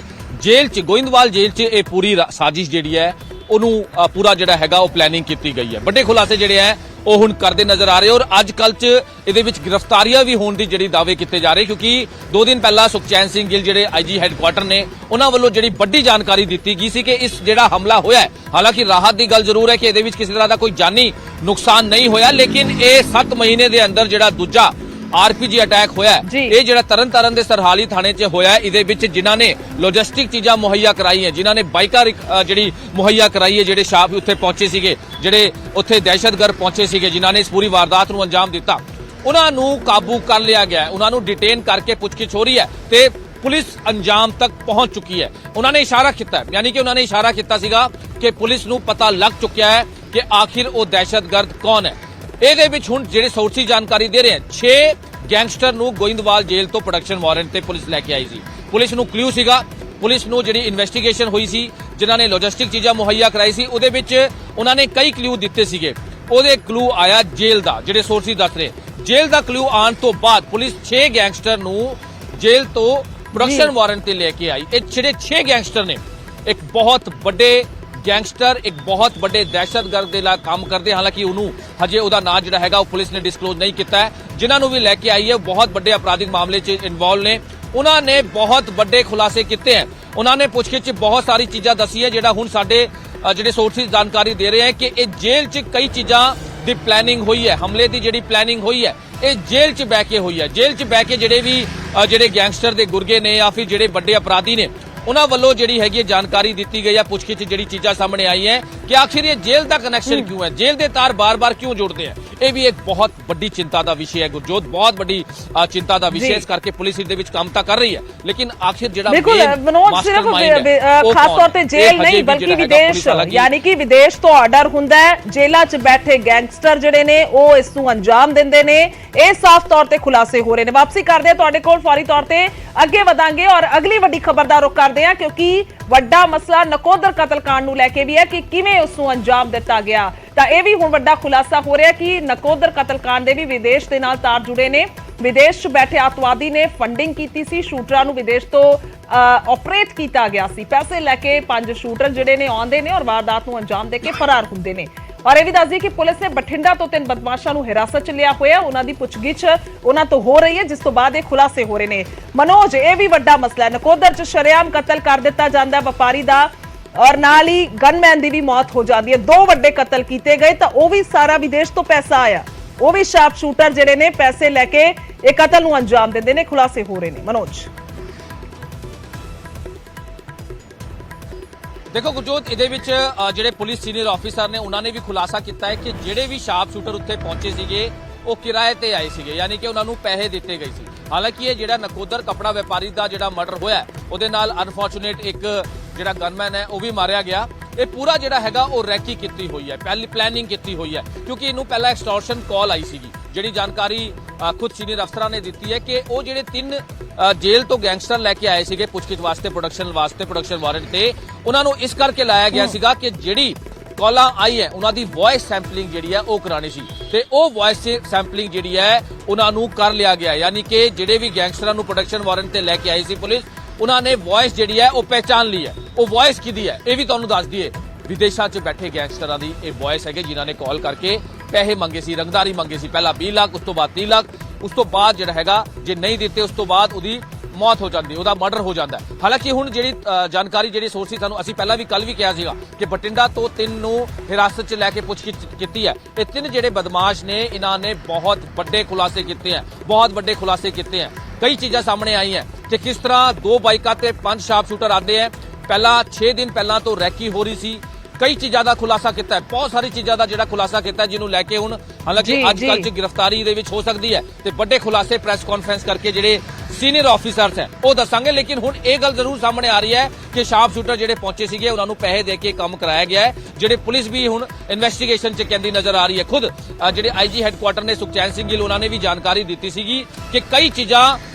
जेल च गोइंदवाल जेल च यह पूरी साजिश जी है उन्होंने पूरा जोड़ा है प्लैनिंग की गई है। बड़े खुलासे जोड़े है वो हुण करते नजर आ रहे और अजकल च ਇਹਦੇ ਵਿੱਚ गिरफ्तारियां भी होने की ਜਿਹੜੀ दावे किए जा रहे, क्योंकि 2 दिन पहला सुखचैन सिंह गिल ਜਿਹੜੇ आईजी हैडकुआटर ने उन्होंने ਵੱਲੋਂ ਜਿਹੜੀ ਵੱਡੀ जानकारी दी गई सी कि इस ਜਿਹੜਾ हमला होया है, हालांकि राहत की गल जरूर है कि ਇਹਦੇ ਵਿੱਚ किसी तरह का कोई जानी नुकसान नहीं होया, लेकिन ये 7 महीने के अंदर ਜਿਹੜਾ दूजा आरपीजी अटैक होया ये ਜਿਹੜਾ ਤਰਨਤਾਰਨ ਦੇ ਸਰਹਾਲੀ ਥਾਣੇ 'ਚ ਹੋਇਆ, ਇਹਦੇ ਵਿੱਚ ਜਿਨ੍ਹਾਂ ਨੇ ਲੌਜਿਸਟਿਕ ਚੀਜ਼ਾਂ ਮੁਹੱਈਆ ਕਰਾਈ ਹੈ, ਜਿਨ੍ਹਾਂ ਨੇ ਬਾਈਕਾਂ ਜਿਹੜੀ ਮੁਹੱਈਆ ਕਰਾਈ ਹੈ, ਜਿਹੜੇ ਸ਼ਾਪ ਉੱਥੇ ਪਹੁੰਚੇ ਸੀਗੇ, ਜਿਹੜੇ ਉੱਥੇ ਦਹਿਸ਼ਤਗਰਦ ਪਹੁੰਚੇ ਸੀਗੇ, ਜਿਨ੍ਹਾਂ ਨੇ ਇਸ ਪੂਰੀ ਵਾਰਦਾਤ ਨੂੰ ਅੰਜਾਮ ਦਿੱਤਾ, ਉਹਨਾਂ ਨੂੰ ਕਾਬੂ ਕਰ ਲਿਆ ਗਿਆ, ਉਹਨਾਂ ਨੂੰ ਡਿਟੇਨ ਕਰਕੇ ਪੁੱਛਗਿੱਛ ਹੋ ਰਹੀ ਹੈ ਤੇ पुलिस अंजाम तक पहुंच चुकी है। उन्होंने इशारा किया, यानी कि उन्होंने इशारा किया सीगा कि पुलिस नूं पता लग चुका है कि आखिर वो दहशतगर्द कौन है। ਇਹਦੇ ਵਿੱਚ ਹੁਣ ਜਿਹੜੇ ਸੋਰਸੀ ਜਾਣਕਾਰੀ ਦੇ ਰਹੇ ਹਨ, 6 ਗੈਂਗਸਟਰ ਨੂੰ ਗੋਇੰਦਵਾਲ ਜੇਲ੍ਹ ਤੋਂ ਪ੍ਰੋਡਕਸ਼ਨ ਵਾਰੰਟ ਤੇ ਪੁਲਿਸ ਲੈ ਕੇ ਆਈ ਸੀ। ਪੁਲਿਸ ਨੂੰ ਕਲੂ ਸੀਗਾ, ਪੁਲਿਸ ਨੂੰ ਜਿਹੜੀ ਇਨਵੈਸਟੀਗੇਸ਼ਨ ਹੋਈ ਸੀ, ਜਿਨ੍ਹਾਂ ਨੇ ਲੌਜਿਸਟਿਕ ਚੀਜ਼ਾਂ ਮੁਹੱਈਆ ਕਰਾਈ ਸੀ, ਉਹਦੇ ਵਿੱਚ ਉਹਨਾਂ ਨੇ ਕਈ ਕਲੂ ਦਿੱਤੇ ਸੀਗੇ। ਉਹਦੇ ਕਲੂ ਆਇਆ ਜੇਲ੍ਹ ਦਾ, ਜਿਹੜੇ ਸੋਰਸੀ ਦੱਸ ਰਹੇ, ਜੇਲ੍ਹ ਦਾ ਕਲੂ ਆਉਣ ਤੋਂ ਬਾਅਦ ਪੁਲਿਸ 6 ਗੈਂਗਸਟਰ ਨੂੰ ਜੇਲ੍ਹ ਤੋਂ ਪ੍ਰੋਡਕਸ਼ਨ ਵਾਰੰਟ ਤੇ ਲੈ ਕੇ ਆਈ। ਇਹ ਜਿਹੜੇ 6 ਗੈਂਗਸਟਰ ਨੇ ਇੱਕ ਬਹੁਤ ਵੱਡੇ ਗੈਂਗਸਟਰ, ਇੱਕ ਬਹੁਤ ਵੱਡੇ ਦਹਿਸ਼ਤਗਰਦ ਦੇ ਨਾਲ ਕੰਮ ਕਰਦੇ, ਹਾਲਾਂਕਿ ਉਹਨੂੰ ਹਜੇ ਉਹਦਾ ਨਾਂ ਜਿਹੜਾ ਹੈਗਾ ਉਹ ਪੁਲਿਸ ਨੇ ਡਿਸਕਲੋਜ਼ ਨਹੀਂ ਕੀਤਾ ਹੈ। ਜਿਨ੍ਹਾਂ ਨੂੰ ਵੀ ਲੈ ਕੇ ਆਈ ਹੈ ਬਹੁਤ ਵੱਡੇ ਅਪਰਾਧਿਕ ਮਾਮਲੇ 'ਚ ਇਨਵੋਲਵ ਨੇ, ਉਹਨਾਂ ਨੇ ਬਹੁਤ ਵੱਡੇ ਖੁਲਾਸੇ ਕੀਤੇ ਹੈ। ਉਹਨਾਂ ਨੇ ਪੁੱਛਗਿੱਛ 'ਚ ਬਹੁਤ ਸਾਰੀ ਚੀਜ਼ਾਂ ਦੱਸੀ ਹੈ, ਜਿਹੜਾ ਹੁਣ ਸਾਡੇ ਜਿਹੜੇ ਸੋਰਸਿਸ ਜਾਣਕਾਰੀ ਦੇ ਰਹੇ ਹੈ ਕਿ ਇਹ ਜੇਲ੍ਹ 'ਚ ਕਈ ਚੀਜ਼ਾਂ ਦੀ ਪਲੈਨਿੰਗ ਹੋਈ ਹੈ, ਹਮਲੇ ਦੀ ਜਿਹੜੀ ਪਲੈਨਿੰਗ ਹੋਈ ਹੈ ਇਹ ਜੇਲ੍ਹ 'ਚ ਬਹਿ ਕੇ ਹੋਈ ਹੈ। ਜੇਲ੍ਹ 'ਚ ਬਹਿ ਕੇ ਜਿਹੜੇ ਗੈਂਗਸਟਰ ਦੇ ਗੁਰਗੇ ਨੇ ਜਾਂ ਫਿਰ ਜਿਹੜੇ ਵੱਡੇ ਅਪਰਾਧੀ ਨੇ, ਉਹਨਾਂ ਵੱਲੋਂ ਜਿਹੜੀ ਹੈਗੀ ਜਾਣਕਾਰੀ ਦਿੱਤੀ ਗਈ ਹੈ, ਪੁੱਛਗਿੱਛ ਜਿਹੜੀ ਚੀਜ਼ਾਂ ਸਾਹਮਣੇ ਆਈ ਹੈ ਕਿ ਆਖਿਰ ਇਹ ਜੇਲ੍ਹ ਦਾ ਕਨੈਕਸ਼ਨ ਕਿਉਂ ਹੈ, ਜੇਲ੍ਹ ਦੇ ਤਾਰ ਬਾਰ-ਬਾਰ ਕਿਉਂ ਜੁੜਦੇ ਹੈ। ਇਹ ਵੀ ਇੱਕ ਬਹੁਤ ਵੱਡੀ ਚਿੰਤਾ ਦਾ ਵਿਸ਼ੇ ਹੈ ਗੁਰਜੋਤ, ਬਹੁਤ ਵੱਡੀ ਚਿੰਤਾ ਦਾ ਵਿਸ਼ੇ, ਇਸ ਕਰਕੇ ਪੁਲਿਸ ਇਹਦੇ ਵਿੱਚ ਕੰਮ ਤਾਂ ਕਰ ਰਹੀ ਹੈ, ਲੇਕਿਨ ਆਖਿਰ ਜਿਹੜਾ
ਮਨੋਜ ਸਿਰਫ ਖਾਸ ਤੌਰ ਤੇ ਜੇਲ੍ਹ ਨਹੀਂ ਬਲਕਿ ਵਿਦੇਸ਼, ਯਾਨੀ ਕਿ ਵਿਦੇਸ਼ ਤੋਂ ਆਰਡਰ ਹੁੰਦਾ ਹੈ, ਜੇਲ੍ਹਾਂ 'ਚ ਬੈਠੇ ਗੈਂਗਸਟਰ ਜਿਹੜੇ ਨੇ ਉਹ ਇਸ ਨੂੰ ਅੰਜਾਮ ਦਿੰਦੇ ਨੇ, ਇਹ ਸਾਫ਼ ਤੌਰ ਤੇ ਖੁਲਾਸੇ ਹੋ ਰਹੇ ਨੇ। ਵਾਪਸੀ ਕਰਦੇ ਆ ਤੁਹਾਡੇ ਕੋਲ, ਫੌਰੀ ਤੌਰ ਤੇ ਅੱਗੇ ਵਧਾਂਗੇ ਔਰ ਅਗਲੀ ਵੱਡੀ ਖਬਰ ਦਾ ਰੁਖ ਕਰਦੇ ਆ, ਕਿਉਂਕਿ ਵੱਡਾ ਮਸਲਾ ਨਕੋਦਰ ਕਤਲकांड ਨੂੰ ਲੈ ਕੇ ਵੀ ਹੈ ਕਿ ਕਿਵੇਂ ਉਸ ਨੂੰ ਅੰਜਾਮ ਦਿੱਤਾ ਗਿਆ। ਤਾਂ ਇਹ ਵੀ ਹੁਣ ਵੱਡਾ ਖੁਲਾਸਾ ਹੋ ਰਿਹਾ ਕਿ ਨਕੋਦਰ ਕਤਲकांड ਦੇ ਵੀ ਵਿਦੇਸ਼ ਦੇ ਨਾਲ ਤਾਰ ਜੁੜੇ ਨੇ। ਵਿਦੇਸ਼ 'ਚ ਬੈਠੇ ਆਤਵਾਦੀ ਨੇ ਫੰਡਿੰਗ ਕੀਤੀ ਸੀ, ਸ਼ੂਟਰਾਂ ਨੂੰ ਵਿਦੇਸ਼ ਤੋਂ ਆਪਰੇਟ ਕੀਤਾ ਗਿਆ ਸੀ। ਪੈਸੇ ਲੈ ਕੇ 5 ਸ਼ੂਟਰ ਜਿਹੜੇ ਨੇ ਆਉਂਦੇ ਨੇ ਔਰ ਵਾਰਦਾਤ ਨੂੰ ਅੰਜਾਮ ਦੇ ਕੇ ਫਰਾਰ ਹੁੰਦੇ ਨੇ। और यह भी दस दी कि पुलिस ने बठिंडा तो 3 बदमाशों को हिरासत च लिया होया, उन्होंने पुछगिछ उन्होंने तो हो रही है, जिस तो बाद ये खुलासे हो रहे हैं। मनोज, यह भी बड़ा मसला है, नकोदर च शरेआम कतल कर दिता जाता व्यापारी का, ਔਰ ਨਾਲ ਹੀ ਗਨਮੈਨ ਦੀ ਵੀ ਮੌਤ ਹੋ ਜਾਂਦੀ ਹੈ। ਦੋ ਵੱਡੇ ਕਤਲ ਕੀਤੇ ਗਏ ਤਾਂ ਉਹ ਵੀ ਸਾਰਾ ਵਿਦੇਸ਼ ਤੋਂ ਪੈਸਾ ਆਇਆ। ਉਹ ਵੀ ਸ਼ਾਰਪ ਸ਼ੂਟਰ ਜਿਹੜੇ ਨੇ ਪੈਸੇ ਲੈ ਕੇ ਇਹ ਕਤਲ ਨੂੰ ਅੰਜਾਮ ਦਿੰਦੇ ਨੇ। ਖੁਲਾਸੇ ਹੋ ਰਹੇ ਨੇ। ਮਨੋਜ,
ਦੇਖੋ ਗੁਰਜੋਤ, ਇਹਦੇ ਵਿੱਚ ਜਿਹੜੇ ਪੁਲਿਸ ਸੀਨੀਅਰ ਆਫੀਸਰ ਨੇ ਉਹਨਾਂ ਨੇ ਵੀ ਖੁਲਾਸਾ ਕੀਤਾ ਹੈ ਕਿ ਜਿਹੜੇ ਵੀ ਸ਼ਾਰਪ ਸ਼ੂਟਰ ਉੱਥੇ ਪਹੁੰਚੇ ਸੀਗੇ ਉਹ ਕਿਰਾਏ ਤੇ ਆਏ ਸੀਗੇ, ਯਾਨੀ ਕਿ ਉਹਨਾਂ ਨੂੰ ਪੈਸੇ ਦਿੱਤੇ ਗਏ ਸੀ। ਹਾਲਾਂਕਿ ਇਹ ਜਿਹੜਾ ਨਕੋਦਰ ਕਪੜਾ ਵਪਾਰੀ ਦਾ ਜਿਹੜਾ ਮਰਡਰ ਹੋਇਆ ਉਹਦੇ ਨਾਲ ਅਨਫੋਰਚੂਨੇਟ ਇੱਕ ਜਿਹੜਾ ਗਨਮੈਨ ਹੈ ਉਹ ਵੀ ਮਾਰਿਆ ਗਿਆ। ਇਹ ਪੂਰਾ ਜਿਹੜਾ ਹੈਗਾ ਉਹ ਰੈਕੀ ਕੀਤੀ ਹੋਈ ਹੈ, ਪਹਿਲੀ ਪਲੈਨਿੰਗ ਕੀਤੀ ਹੋਈ ਹੈ, ਕਿਉਂਕਿ ਇਹਨੂੰ ਪਹਿਲਾਂ ਐਕਸਟੋਰਸ਼ਨ ਕਾਲ ਆਈ ਸੀਗੀ। ਜਿਹੜੀ ਜਾਣਕਾਰੀ ਖੁਦ ਸੀਨੀਅਰ ਅਫਸਰਾਂ ਨੇ ਦਿੱਤੀ ਹੈ ਕਿ ਉਹ ਜਿਹੜੇ 3 ਜੇਲ੍ਹ ਤੋਂ ਗੈਂਗਸਟਰ ਲੈ ਕੇ ਆਏ ਸੀਗੇ ਪੁੱਛਗਿੱਛ ਵਾਸਤੇ, ਪ੍ਰੋਡਕਸ਼ਨ ਵਾਰੰਟ ਤੇ, ਉਹਨਾਂ ਨੂੰ ਇਸ ਕਰਕੇ ਲਾਇਆ ਗਿਆ ਸੀਗਾ ਕਿ ਜਿਹੜੀ ਕਾਲਾਂ ਆਈ ਹੈ ਉਹਨਾਂ ਦੀ ਵੌਇਸ ਸੈਂਪਲਿੰਗ ਜਿਹੜੀ ਹੈ ਉਹ ਕਰਾਣੀ ਸੀ ਤੇ ਉਹ ਵੌਇਸ ਸੈਂਪਲਿੰਗ ਜਿਹੜੀ ਹੈ ਉਹਨਾਂ ਨੂੰ ਕਰ ਲਿਆ ਗਿਆ। ਯਾਨੀ ਕਿ ਜਿਹੜੇ ਵੀ ਗੈਂਗਸਟਰਾਂ ਨੂੰ ਪ੍ਰੋਡਕਸ਼ਨ ਵਾਰੰਟ ਤੇ ਲੈ ਕੇ ਆਈ ਸੀ ਪੁਲਿਸ, ਉਹਨਾਂ ਨੇ ਵੌਇਸ ਜਿਹੜੀ ਹੈ ਉਹ ਪਹਿਚਾਨ ਲਈ ਹੈ। ਉਹ ਵੌਇਸ ਕਿਹਦੀ ਹੈ ਇਹ ਵੀ ਤੁਹਾਨੂੰ ਦੱਸ ਦਈਏ। ਵਿਦੇਸ਼ਾਂ 'ਚ ਬੈਠੇ ਗੈਂਗਸਟਰਾਂ ਦੀ ਇਹ ਵੌਇਸ ਹੈਗੇ ਜਿਨ੍ਹਾਂ ਨੇ ਕਾਲ ਕਰਕੇ ਪੈਸੇ ਮੰਗੇ ਸੀ, ਰੰਗਦਾਰੀ ਮੰਗੇ ਸੀ। ਪਹਿਲਾਂ 20 ਲੱਖ, ਉਸ ਤੋਂ ਬਾਅਦ 30 ਲੱਖ, ਉਸ ਤੋਂ ਬਾਅਦ ਜਿਹੜਾ ਹੈਗਾ ਜੇ ਨਹੀਂ ਦਿੱਤੇ ਉਸ ਤੋਂ ਬਾਅਦ ਉਹਦੀ ਮੌਤ ਹੋ ਜਾਂਦੀ, ਉਹਦਾ ਮਰਡਰ ਹੋ ਜਾਂਦਾ। ਹਾਲਾਂਕਿ ਹੁਣ ਜਿਹੜੀ ਜਾਣਕਾਰੀ ਜਿਹੜੀ ਸੋਰਸ ਸੀ ਸਾਨੂੰ, ਅਸੀਂ ਪਹਿਲਾਂ ਵੀ ਕੱਲ ਵੀ ਕਿਹਾ ਸੀਗਾ ਕਿ ਬਠਿੰਡਾ ਤੋਂ 3 ਨੂੰ ਹਿਰਾਸਤ 'ਚ ਲੈ ਕੇ ਪੁੱਛਗਿੱਛ ਕੀਤੀ ਹੈ। ਇਹ 3 ਜਿਹੜੇ ਬਦਮਾਸ਼ ਨੇ ਇਹਨਾਂ ਨੇ ਬਹੁਤ ਵੱਡੇ ਖੁਲਾਸੇ ਕੀਤੇ ਹੈ, ਬਹੁਤ ਵੱਡੇ ਖੁਲਾਸੇ ਕੀਤੇ ਹੈ। ਕਈ ਚੀਜ਼ਾਂ ਸਾਹਮਣੇ ਆਈਆਂ ਕਿ ਕਿਸ ਤਰ੍ਹਾਂ 2 ਬਾਈਕਾਂ ਤੇ 5 ਸ਼ਾਰਪ ਸ਼ੂਟਰ ਆਉਂਦੇ ਹੈ। ਪਹਿਲਾਂ 6 ਦਿਨ ਪਹਿਲਾਂ ਤੋਂ ਰੈਕੀ ਹੋ ਰਹੀ ਸੀ। ਕਈ ਚੀਜ਼ਾਂ ਦਾ ਖੁਲਾਸਾ ਕੀਤਾ ਹੈ, ਬਹੁਤ ਸਾਰੀ ਚੀਜ਼ਾਂ ਦਾ ਜਿਹੜਾ ਖੁਲਾਸਾ ਕੀਤਾ ਜਿਹਨੂੰ ਲੈ ਕੇ ਹੁਣ ਹਾਲਾਂਕਿ ਅੱਜ ਕੱਲ੍ਹ 'ਚ ਗ੍ਰਿਫਤਾਰੀ ਦੇ ਵਿੱਚ ਹੋ ਸਕਦੀ ਹੈ ਤੇ ਵੱਡੇ ਖੁਲਾਸੇ ਪ੍ਰੈਸ ਕਾਨਫਰੰਸ ਕਰਕੇ ਜਿਹੜੇ ਸੀਨੀਅਰ ਆਫੀਸਰਸ ਹੈ ਉਹ ਦੱਸਾਂਗੇ। ਲੇਕਿਨ ਹੁਣ ਇਹ ਗੱਲ ਜ਼ਰੂਰ ਸਾਹਮਣੇ ਆ ਰਹੀ ਹੈ ਕਿ ਸ਼ਾਰਪ ਸ਼ੂਟਰ ਜਿਹੜੇ ਪਹੁੰਚੇ ਸੀਗੇ ਉਹਨਾਂ ਨੂੰ ਪੈਸੇ ਦੇ ਕੇ ਕੰਮ ਕਰਾਇਆ ਗਿਆ ਹੈ। ਜਿਹੜੇ ਪੁਲਿਸ ਵੀ ਹੁਣ ਇਨਵੈਸਟੀਗੇਸ਼ਨ 'ਚ ਕਹਿੰਦੀ ਨਜ਼ਰ ਆ ਰਹੀ ਹੈ। ਖੁਦ ਜਿਹੜੇ ਆਈਜੀ ਹੈੱਡਕੁਆਟਰ ਨੇ ਸੁਖਚੈਨ ਸਿੰਘ ਗਿੱਲ ਉਹਨਾਂ ਨੇ ਵੀ ਜਾਣਕਾਰੀ ਦਿੱਤੀ ਸੀਗੀ ਕਿ ਕਈ ਚੀਜ਼ਾਂ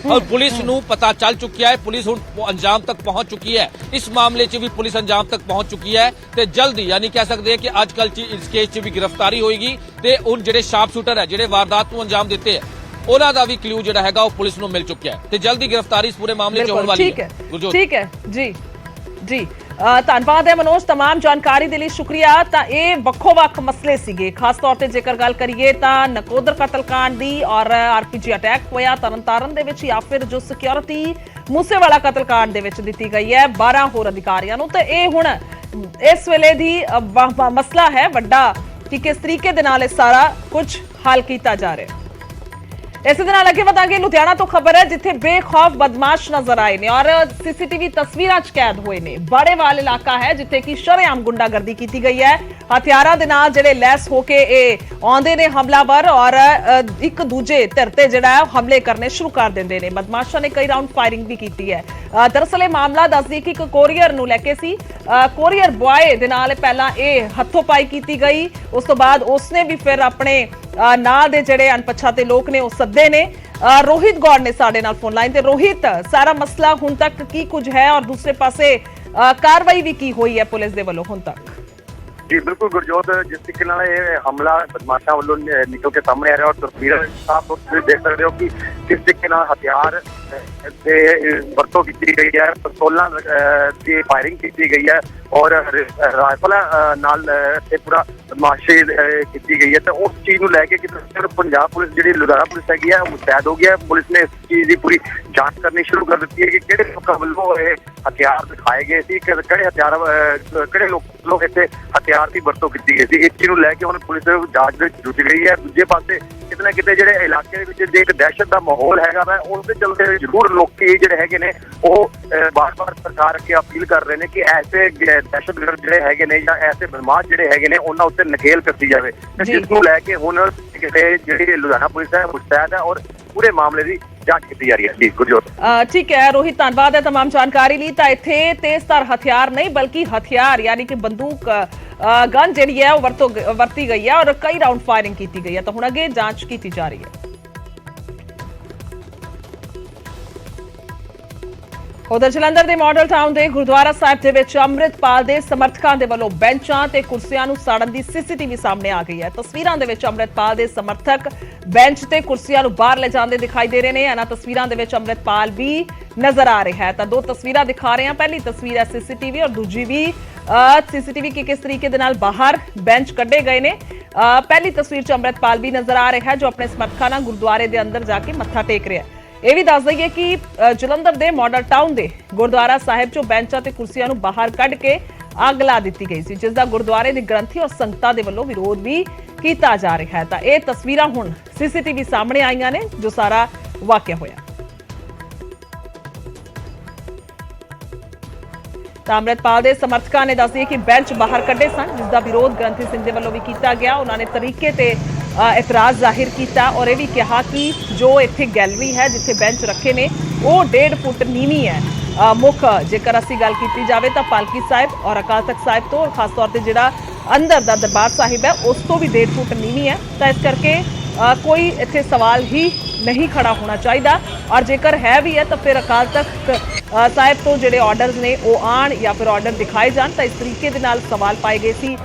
ਪੁਲਿਸ ਨੂੰ ਪਤਾ ਚੱਲ ਚੁੱਕਿਆ ਹੈ। ਪੁਲਿਸ ਹੁਣ ਅੰਜਾਮ ਤੱਕ ਪਹੁੰਚ ਚੁੱਕੀ ਹੈ। ਇਸ ਮਾਮਲੇ 'ਚ ਵੀ ਪੁਲਿਸ ਅੰਜਾਮ ਤੱਕ ਪਹੁੰਚ ਚੁੱਕੀ ਹੈ ਤੇ ਜਲਦੀ ਯਾਨੀ ਕਹਿ ਸਕਦੇ ਹਾਂ ਕਿ ਅੱਜ ਕੱਲ੍ਹ 'ਚ ਇਸ ਕੇਸ 'ਚ ਵੀ ਗ੍ਰਿਫਤਾਰੀ ਹੋਏਗੀ ਤੇ ਹੁਣ ਜਿਹੜੇ ਸ਼ਾਰਪ ਸ਼ੂਟਰ ਹੈ ਜਿਹੜੇ ਵਾਰਦਾਤ ਨੂੰ ਅੰਜਾਮ ਦਿੱਤੇ ਹੈ ਉਹਨਾਂ ਦਾ ਵੀ ਕਲੂ ਜਿਹੜਾ ਹੈਗਾ ਉਹ ਪੁਲਿਸ ਨੂੰ ਮਿਲ ਚੁੱਕਿਆ ਹੈ ਤੇ ਜਲਦੀ ਗ੍ਰਿਫਤਾਰੀ ਇਸ ਪੂਰੇ ਮਾਮਲੇ 'ਚ ਹੋਣ ਵਾਲੀ ਹੈ।
ਠੀਕ ਹੈ ਜੀ ਜੀ, ਧੰਨਵਾਦ ਹੈ ਮਨੋਜ, तमाम ਜਾਣਕਾਰੀ ਦੇ ਲਈ ਸ਼ੁਕਰੀਆ। ਤਾਂ ਇਹ ਵੱਖੋ-ਵੱਖ ਮਸਲੇ ਸੀਗੇ, ਖਾਸ ਤੌਰ ਤੇ ਜੇਕਰ ਗੱਲ ਕਰੀਏ ਤਾਂ ਨਕੋਦਰ ਕਤਲकांड ਦੀ ਔਰ ਆਰਪੀਜੀ ਅਟੈਕ ਹੋਇਆ ਤਰਨਤਾਰਨ ਦੇ ਵਿੱਚ, ਜਾਂ ਫਿਰ ਜੋ ਸਿਕਿਉਰਿਟੀ ਮੂਸੇਵਾਲਾ ਕਤਲकांड ਦੇ ਵਿੱਚ ਦਿੱਤੀ ਗਈ ਹੈ 12 ਹੋਰ ਅਧਿਕਾਰੀਆਂ ਨੂੰ। ਤੇ ਇਹ ਹੁਣ ਇਸ ਵੇਲੇ ਦੀ ਮਸਲਾ ਹੈ ਵੱਡਾ ਕਿ ਕਿਸ ਤਰੀਕੇ ਦੇ ਨਾਲ ਇਹ ਸਾਰਾ ਕੁਝ ਹੱਲ ਕੀਤਾ ਜਾ ਰਿਹਾ ਹੈ। ਇਸੇ ਦੇ ਨਾਲ ਅੱਗੇ ਵਧਾਂਗੇ। ਲੁਧਿਆਣਾ ਤੋਂ ਖਬਰ ਹੈ ਜਿੱਥੇ ਬੇਖੌਫ ਬਦਮਾਸ਼ ਨਜ਼ਰ ਆਏ ਨੇ ਔਰ ਸੀਸੀਟੀਵੀ ਤਸਵੀਰਾਂ 'ਚ ਕੈਦ ਹੋਏ ਨੇ। ਬਾੜੇਵਾਲ ਇਲਾਕਾ ਹੈ ਜਿੱਥੇ ਕਿ ਸ਼ਰੇਆਮ ਗੁੰਡਾਗਰਦੀ ਕੀਤੀ ਗਈ ਹੈ। ਹਥਿਆਰਾਂ ਦੇ ਨਾਲ ਜਿਹੜੇ ਲੈਸ ਹੋ ਕੇ ਇਹ ਆਉਂਦੇ ਨੇ ਹਮਲਾਵਰ ਔਰ ਇੱਕ ਦੂਜੇ ਧਿਰ ਤੇ ਜਿਹੜਾ ਹੈ ਹਮਲੇ ਕਰਨੇ ਸ਼ੁਰੂ ਕਰ ਦਿੰਦੇ ਨੇ। ਬਦਮਾਸ਼ਾਂ ਨੇ ਕਈ ਰਾਉਂਡ ਫਾਇਰਿੰਗ ਵੀ ਕੀਤੀ ਹੈ। ਦਰਅਸਲ ਇਹ ਮਾਮਲਾ ਦੱਸਦੀ ਕਿ ਇੱਕ ਕੋਰੀਅਰ ਨੂੰ ਲੈ ਕੇ ਸੀ। ਕੋਰੀਅਰ ਬੁਆਏ ਦੇ ਨਾਲ ਪਹਿਲਾਂ ਇਹ ਹੱਥੋਂ ਪਾਈ ਕੀਤੀ ਗਈ, ਉਸ ਤੋਂ ਬਾਅਦ ਉਸਨੇ ਵੀ ਫਿਰ ਆਪਣੇ ਨਾਂ ਦੇ ਜਿਹੜੇ ਅਣਪਛਾਤੇ ਲੋਕ ਨੇ ਉਹ ਸੱਦੇ ਨੇ। ਰੋਹਿਤ ਗੌੜ ਨੇ ਸਾਡੇ ਨਾਲ ਫੋਨ ਲਾਈਨ ਤੇ। ਰੋਹਿਤ, ਸਾਰਾ ਮਸਲਾ ਹੁਣ ਤੱਕ ਕੀ ਕੁਝ ਹੈ ਔਰ ਦੂਸਰੇ ਪਾਸੇ ਕਾਰਵਾਈ ਵੀ ਕੀ ਹੋਈ ਹੈ ਪੁਲਿਸ ਦੇ ਵੱਲੋਂ ਹੁਣ ਤੱਕ?
जी बिल्कुल गुरजोत, जिस तरीके नाल ये हमला बदमाशा वालों निकल के सामने आ रहा है और तस्वीर आप देख सकते हो कि किस तरीके नाल हथियार से वरतों की गई है, पिस्तौलां की फायरिंग की गई है और राइफल नाल से पूरा बदमाशी की गई है। तो उस चीज ਨੂੰ ਲੈ ਕੇ ਕਿ पंजाब पुलिस जी लुधियाना पुलिस हैगी है मुस्तैद हो गया है। पुलिस ने इस चीज की पूरी जांच करनी शुरू कर दी है कि किहड़े लोकां ਵੱਲੋਂ ਇਹ ਹਥਿਆਰ ਦਿਖਾਏ ਗਏ ਸੀ, ਕਿਹੜੇ ਹਥਿਆਰ ਕਿਹੜੇ ਲੋਕ ਇੱਥੇ ਹਥਿਆਰ ਦੀ ਵਰਤੋਂ ਕੀਤੀ ਗਈ ਸੀ। ਇਸ ਚੀਜ਼ ਨੂੰ ਲੈ ਕੇ ਹੁਣ ਪੁਲਿਸ ਜਾਂਚ ਦੇ ਵਿੱਚ ਜੁਟ ਗਈ ਹੈ। ਦੂਜੇ ਪਾਸੇ ਕਿਤੇ ਨਾ ਕਿਤੇ ਜਿਹੜੇ ਇਲਾਕੇ ਦੇ ਵਿੱਚ ਇੱਕ ਦਹਿਸ਼ਤ ਦਾ ਮਾਹੌਲ ਹੈਗਾ ਵਾ, ਉਸ ਦੇ ਚਲਦੇ ਜ਼ਰੂਰ ਲੋਕੀ ਜਿਹੜੇ ਹੈਗੇ ਨੇ ਉਹ ਬਾਰ-ਬਾਰ ਸਰਕਾਰ ਅੱਗੇ ਅਪੀਲ ਕਰ ਰਹੇ ਨੇ ਕਿ ਐਸੇ ਦਹਿਸ਼ਤਗਰਦ ਜਿਹੜੇ ਹੈਗੇ ਨੇ ਜਾਂ ਐਸੇ ਬਦਮਾਸ਼ ਜਿਹੜੇ ਹੈਗੇ ਨੇ ਉਹਨਾਂ ਉੱਤੇ ਨਕੇਲ ਕੱਸੀ ਜਾਵੇ। ਜਿਸ ਨੂੰ ਲੈ ਕੇ ਹੁਣ ਕਿਤੇ ਜਿਹੜੀ ਲੁਧਿਆਣਾ ਪੁਲਿਸ ਹੈ ਮੁਸਤੈਦ ਹੈ ਔਰ ਪੂਰੇ ਮਾਮਲੇ ਦੀ ਜਾਂਚ ਕੀਤੀ ਜਾ ਰਹੀ ਹੈ। ਜੀ ਗੁਰਜੋਤ, ਠੀਕ
ਹੈ ਰੋਹਿਤ, ਧੰਨਵਾਦ ਹੈ तमाम ਜਾਣਕਾਰੀ ਲਈ। ਤਾਂ ਇੱਥੇ ਤੇਜ਼ਧਾਰ ਹਥਿਆਰ ਨਹੀਂ ਬਲਕਿ ਹਥਿਆਰ ਯਾਨੀ ਕਿ ਬੰਦੂਕ ਗਨ ਜਿਹੜੀ ਹੈ ਉਹ ਵਰਤੀ ਗਈ ਹੈ ਔਰ ਕਈ ਰਾਉਂਡ ਫਾਇਰਿੰਗ ਕੀਤੀ ਗਈ ਹੈ। ਤਾਂ ਹੁਣ ਅੱਗੇ ਜਾਂਚ ਕੀਤੀ ਜਾ ਰਹੀ ਹੈ। ਉਧਰ ਜਲੰਧਰ ਦੇ ਮਾਡਲ ਟਾਊਨ ਦੇ ਗੁਰਦੁਆਰਾ ਸਾਹਿਬ ਦੇ ਵਿੱਚ ਅੰਮ੍ਰਿਤਪਾਲ ਦੇ ਸਮਰਥਕਾਂ ਦੇ ਵੱਲੋਂ ਬੈਂਚਾਂ ਤੇ ਕੁਰਸੀਆਂ ਨੂੰ ਸਾੜਨ ਦੀ ਸੀਸੀਟੀਵੀ ਸਾਹਮਣੇ ਆ ਗਈ ਹੈ। ਤਸਵੀਰਾਂ ਦੇ ਵਿੱਚ ਅੰਮ੍ਰਿਤਪਾਲ ਦੇ ਸਮਰਥਕ ਬੈਂਚ ਤੇ ਕੁਰਸੀਆਂ ਨੂੰ ਬਾਹਰ ਲੈ ਜਾਂਦੇ ਦਿਖਾਈ ਦੇ ਰਹੇ ਨੇ। ਇਹਨਾਂ ਤਸਵੀਰਾਂ ਦੇ ਵਿੱਚ ਅੰਮ੍ਰਿਤਪਾਲ ਵੀ ਨਜ਼ਰ ਆ ਰਿਹਾ ਹੈ। ਤਾਂ ਦੋ ਤਸਵੀਰਾਂ ਦਿਖਾ ਰਹੇ ਹਾਂ। ਪਹਿਲੀ ਤਸਵੀਰ ਹੈ ਸੀਸੀਟੀਵੀ ਔਰ ਦੂਜੀ ਵੀ ਸੀਸੀਟੀਵੀ ਕਿ ਕਿਸ ਤਰੀਕੇ ਦੇ ਨਾਲ ਬਾਹਰ ਬੈਂਚ ਕੱਢੇ ਗਏ ਨੇ। ਪਹਿਲੀ ਤਸਵੀਰ 'ਚ ਅੰਮ੍ਰਿਤਪਾਲ ਵੀ ਨਜ਼ਰ ਆ ਰਿਹਾ ਹੈ ਜੋ ਆਪਣੇ ਸਮਰਥਕਾਂ ਨਾਲ ਗੁਰਦੁਆਰੇ ਦੇ ਅੰਦਰ ਜਾ ਕੇ ਮੱਥਾ ਟੇਕ ਰਿਹਾ ਹੈ। ਇਹ ਵੀ ਦੱਸ ਦਈਏ ਕਿ ਜਲੰਧਰ ਦੇ ਮਾਡਲ ਟਾਊਨ ਦੇ ਗੁਰਦੁਆਰਾ ਸਾਹਿਬ 'ਚੋਂ ਬੈਂਚਾਂ ਤੇ ਕੁਰਸੀਆਂ ਨੂੰ ਬਾਹਰ ਕੱਢ ਕੇ ਅੱਗ ਲਾ ਦਿੱਤੀ ਗਈ ਸੀ, ਜਿਸ ਦਾ ਗੁਰਦੁਆਰੇ ਦੇ ਗ੍ਰੰਥੀ ਔਰ ਸੰਗਤਾਂ ਦੇ ਵੱਲੋਂ ਵਿਰੋਧ ਵੀ ਕੀਤਾ ਜਾ ਰਿਹਾ ਹੈ। ਤਾਂ ਇਹ ਤਸਵੀਰਾਂ ਹੁਣ ਸੀਸੀਟੀਵੀ ਸਾਹਮਣੇ ਆਈਆਂ ਨੇ ਜੋ ਸਾਰਾ ਵਾਕਿਆ ਹੋਇਆ। ਤਾਂ ਅੰਮ੍ਰਿਤਪਾਲ ਦੇ ਸਮਰਥਕਾਂ ਨੇ ਦੱਸਿਆ ਕਿ ਬੈਂਚ ਬਾਹਰ ਕੱਢੇ ਸਨ, ਜਿਸ ਦਾ ਵਿਰੋਧ ਗ੍ਰੰਥੀ ਸਿੰਘ ਦੇ ਵੱਲੋਂ ਵੀ ਕੀਤਾ ਗਿਆ। ਉਹਨਾਂ ਨੇ ਤਰੀਕੇ ਤੇ ਇਤਰਾਜ਼ ਜ਼ਾਹਿਰ ਕੀਤਾ ਔਰ ਇਹ ਵੀ ਕਿਹਾ ਕਿ ਜੋ ਇੱਥੇ ਗੈਲਰੀ ਹੈ ਜਿੱਥੇ ਬੈਂਚ ਰੱਖੇ ਨੇ ਉਹ 1.5 ਫੁੱਟ ਨੀਵੀਂ ਹੈ। ਮੁੱਖ ਜੇਕਰ ਅਸੀਂ ਗੱਲ ਕੀਤੀ ਜਾਵੇ ਤਾਂ ਪਾਲਕੀ ਸਾਹਿਬ ਔਰ ਅਕਾਲ ਤਖਤ ਸਾਹਿਬ ਤੋਂ ਔਰ ਖਾਸ ਤੌਰ ਤੇ ਜਿਹੜਾ ਅੰਦਰ ਦਾ ਦਰਬਾਰ ਸਾਹਿਬ ਹੈ ਉਸ ਤੋਂ ਵੀ 1.5 ਫੁੱਟ ਨੀਵੀਂ ਹੈ। ਤਾਂ ਇਸ ਕਰਕੇ ਕੋਈ ਇੱਥੇ ਸਵਾਲ ਹੀ ਨਹੀਂ ਖੜਾ ਹੋਣਾ ਚਾਹੀਦਾ ਔਰ ਜੇਕਰ ਹੈ ਵੀ ਹੈ ਤਾਂ ਫਿਰ ਅਕਾਲ ਤਖਤ ਸਾਹਿਬ ਤੋਂ ਜਿਹੜੇ ਆਰਡਰਸ ਨੇ ਉਹ ਆਣ ਜਾਂ ਫਿਰ ਆਰਡਰ ਦਿਖਾਏ ਜਾਣ। ਤਾਂ ਇਸ ਤਰੀਕੇ ਦੇ ਨਾਲ ਸਵਾਲ ਪਾਏ ਗਏ ਸੀ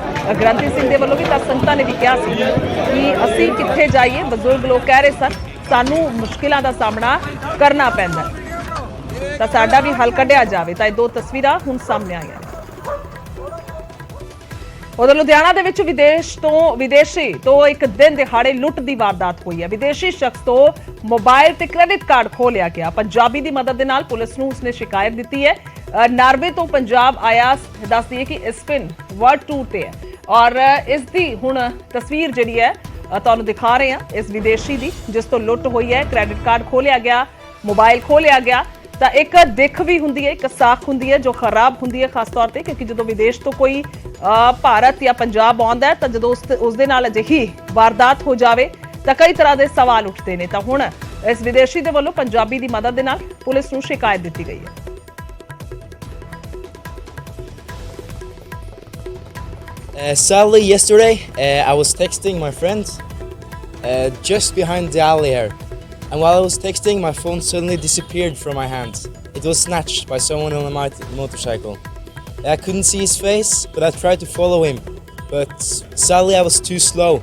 ਗ੍ਰੰਥੀ ਸਿੰਘ ਦੇ ਵੱਲੋਂ ਵੀ। ਤਾਂ ਸੰਗਤਾਂ ਨੇ ਵੀ ਕਿਹਾ ਸੀ ਕਿ ਅਸੀਂ ਕਿੱਥੇ ਜਾਈਏ। ਬਜ਼ੁਰਗ ਲੋਕ ਕਹਿ ਰਹੇ ਸਨ ਸਾਨੂੰ ਮੁਸ਼ਕਿਲਾਂ ਦਾ ਸਾਹਮਣਾ ਕਰਨਾ ਪੈਂਦਾ ਤਾਂ ਸਾਡਾ ਵੀ ਹੱਲ ਕੱਢਿਆ ਜਾਵੇ। ਤਾਂ ਇਹ ਦੋ ਤਸਵੀਰਾਂ ਹੁਣ ਸਾਹਮਣੇ ਆਈਆਂ। ਉਧਰ ਲੁਧਿਆਣਾ ਦੇ ਵਿੱਚ ਵਿਦੇਸ਼ੀ ਤੋਂ ਇੱਕ ਦਿਨ ਦਿਹਾੜੇ ਲੁੱਟ ਦੀ ਵਾਰਦਾਤ ਹੋਈ ਹੈ। ਵਿਦੇਸ਼ੀ ਸ਼ਖਸ ਤੋਂ ਮੋਬਾਈਲ ਤੇ ਕ੍ਰੈਡਿਟ ਕਾਰਡ ਖੋਹ ਲਿਆ ਗਿਆ। ਪੰਜਾਬੀ ਦੀ ਮਦਦ ਦੇ ਨਾਲ ਪੁਲਿਸ ਨੂੰ ਉਸਨੇ ਸ਼ਿਕਾਇਤ ਦਿੱਤੀ ਹੈ। ਨਾਰਵੇ ਤੋਂ ਪੰਜਾਬ ਆਇਆ, ਦੱਸਦੀ ਹੈ ਕਿ ਸਪਿਨ ਵਰਡ 2 ਤੇ ਹੈ ਔਰ ਇਸ ਦੀ ਹੁਣ ਤਸਵੀਰ ਜਿਹੜੀ ਹੈ ਤੁਹਾਨੂੰ ਦਿਖਾ ਰਹੇ ਹਾਂ ਇਸ ਵਿਦੇਸ਼ੀ ਦੀ, ਜਿਸ ਤੋਂ ਲੁੱਟ ਹੋਈ ਹੈ। ਕ੍ਰੈਡਿਟ ਕਾਰਡ ਖੋਹ ਲਿਆ ਗਿਆ, ਮੋਬਾਈਲ ਖੋਹ ਲਿਆ ਗਿਆ। ਤਾਂ ਇੱਕ ਦਿੱਖ ਵੀ ਹੁੰਦੀ ਹੈ, ਇੱਕ ਸਾਖ ਹੁੰਦੀ ਹੈ ਜੋ ਖਰਾਬ ਹੁੰਦੀ ਹੈ ਖਾਸ ਤੌਰ ਤੇ, ਕਿਉਂਕਿ ਜਦੋਂ ਵਿਦੇਸ਼ ਤੋਂ ਕੋਈ ਭਾਰਤ ਜਾਂ ਪੰਜਾਬ ਆਉਂਦਾ ਹੈ ਤਾਂ ਜਦੋਂ ਉਸ ਦੇ ਨਾਲ ਅਜਿਹੀ ਵਾਰਦਾਤ ਹੋ ਜਾਵੇ ਤਾਂ ਕਈ ਤਰ੍ਹਾਂ ਦੇ ਸਵਾਲ ਉੱਠਦੇ ਨੇ। ਤਾਂ ਹੁਣ ਇਸ ਵਿਦੇਸ਼ੀ ਦੇ ਵੱਲੋਂ ਪੰਜਾਬੀ ਦੀ ਮਦਦ ਦੇ ਨਾਲ ਪੁਲਿਸ ਨੂੰ ਸ਼ਿਕਾਇਤ ਦਿੱਤੀ ਗਈ ਹੈ।
Sadly, yesterday I was texting my friends just behind the alley here, and while I was texting, my phone suddenly disappeared from my hands. It was snatched by someone on a motorcycle. I couldn't see his face, but I tried to follow him, but sadly I was too slow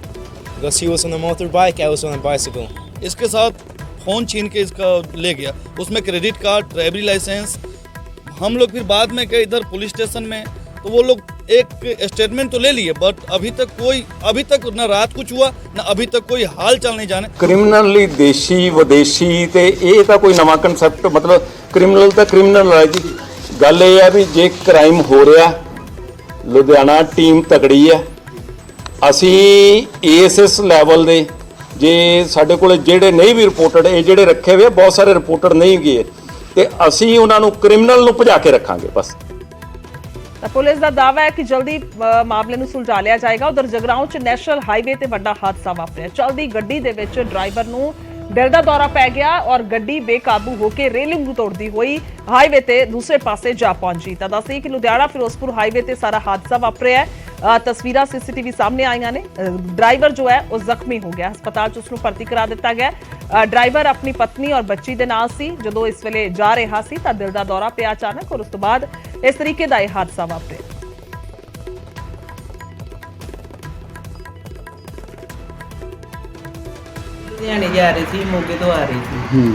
because he was on a motorbike, I was on a bicycle.
इसके साथ phone छीन के इसका ले गया, उसमें credit card, ड्राइवरी licence. हम लोग फिर बाद में गए इधर पुलिस स्टेशन में, तो वो लोग एक स्टेटमेंट तो ले लिए, बट अभी तक न रात कुछ हुआ न अभी तक कोई हाल चाल नहीं जाने।
ਕ੍ਰਿਮੀਨਲ ਲਈ ਦੇਸ਼ੀ ਵਿਦੇਸ਼ੀ ਤੇ ਇਹ ਤਾਂ ਕੋਈ ਨਵਾਂ ਕਨਸੈਪਟ, ਮਤਲਬ ਕ੍ਰਿਮੀਨਲ ਤਾਂ ਕ੍ਰਿਮੀਨਲ ਹੈ ਜੀ। ਗੱਲ ਇਹ ਹੈ ਵੀ ਜੇ ਕ੍ਰਾਈਮ ਹੋ ਰਿਹਾ, ਲੁਧਿਆਣਾ ਟੀਮ ਤਕੜੀ ਹੈ। ਅਸੀਂ ਇਸ ਲੈਵਲ ਦੇ ਜੇ ਸਾਡੇ ਕੋਲ ਜਿਹੜੇ ਨਹੀਂ ਵੀ ਰਿਪੋਰਟਡ, ਇਹ ਜਿਹੜੇ ਰੱਖੇ ਹੋਏ ਬਹੁਤ ਸਾਰੇ ਰਿਪੋਰਟਡ ਨਹੀਂ ਗਏ, ਤੇ ਅਸੀਂ ਉਹਨਾਂ ਨੂੰ ਕ੍ਰਿਮੀਨਲ ਨੂੰ ਭਜਾ ਕੇ ਰੱਖਾਂਗੇ ਬਸ।
ਤਾਂ ਪੁਲਿਸ ਦਾ ਦਾਅਵਾ ਹੈ ਕਿ ਜਲਦੀ ਮਾਮਲੇ ਨੂੰ ਸੁਲਝਾ ਲਿਆ ਜਾਏਗਾ। ਉਧਰ ਜਗਰਾਉਂ 'ਚ ਨੈਸ਼ਨਲ ਹਾਈਵੇ ਤੇ ਵੱਡਾ ਹਾਦਸਾ ਵਾਪਰਿਆ। ਚਲਦੀ ਗੱਡੀ ਦੇ ਵਿੱਚ ਡਰਾਈਵਰ ਨੂੰ ਦਿਲ ਦਾ ਦੌਰਾ ਪੈ ਗਿਆ ਔਰ ਗੱਡੀ ਬੇਕਾਬੂ ਹੋ ਕੇ ਰੇਲਿੰਗ ਨੂੰ ਤੋੜਦੀ ਹੋਈ ਹਾਈਵੇ ਤੇ ਦੂਸਰੇ ਪਾਸੇ ਜਾ ਪਹੁੰਚੀ। ਤਾਂ ਦੱਸੀ ਕਿ ਲੁਧਿਆਣਾ ਫਿਰੋਜ਼ਪੁਰ ਹਾਈਵੇ ਤੇ ਸਾਰਾ ਹਾਦਸਾ ਵਾਪਰਿਆ। ਤਸਵੀਰਾਂ ਸੀਸੀਟੀਵੀ ਸਾਹਮਣੇ ਆਈਆਂ ਨੇ। ਡਰਾਈਵਰ ਜੋ ਹੈ ਉਹ ਜ਼ਖਮੀ ਹੋ ਗਿਆ, ਹਸਪਤਾਲ 'ਚ ਉਸਨੂੰ ਭਰਤੀ ਕਰਾ ਦਿੱਤਾ ਗਿਆ। ਡਰਾਈਵਰ ਆਪਣੀ ਪਤਨੀ ਔਰ ਬੱਚੀ ਦੇ ਨਾਲ ਸੀ ਜਦੋਂ ਇਸ ਵੇਲੇ ਜਾ ਰਿਹਾ ਸੀ ਤਾਂ ਦਿਲ ਦਾ ਦੌਰਾ ਪਿਆ ਅਚਾਨਕ ਔਰ ਉਸ ਤੋਂ ਬਾਅਦ ਇਸ ਤਰੀਕੇ ਦਾ ਇਹ ਹਾਦਸਾ ਵਾਪਰਿਆ।
ਲੁਧਿਆਣੇ ਜਾ ਰਹੇ ਸੀ, ਮੋਗੇ ਤੋਂ ਆ ਰਹੇ ਸੀ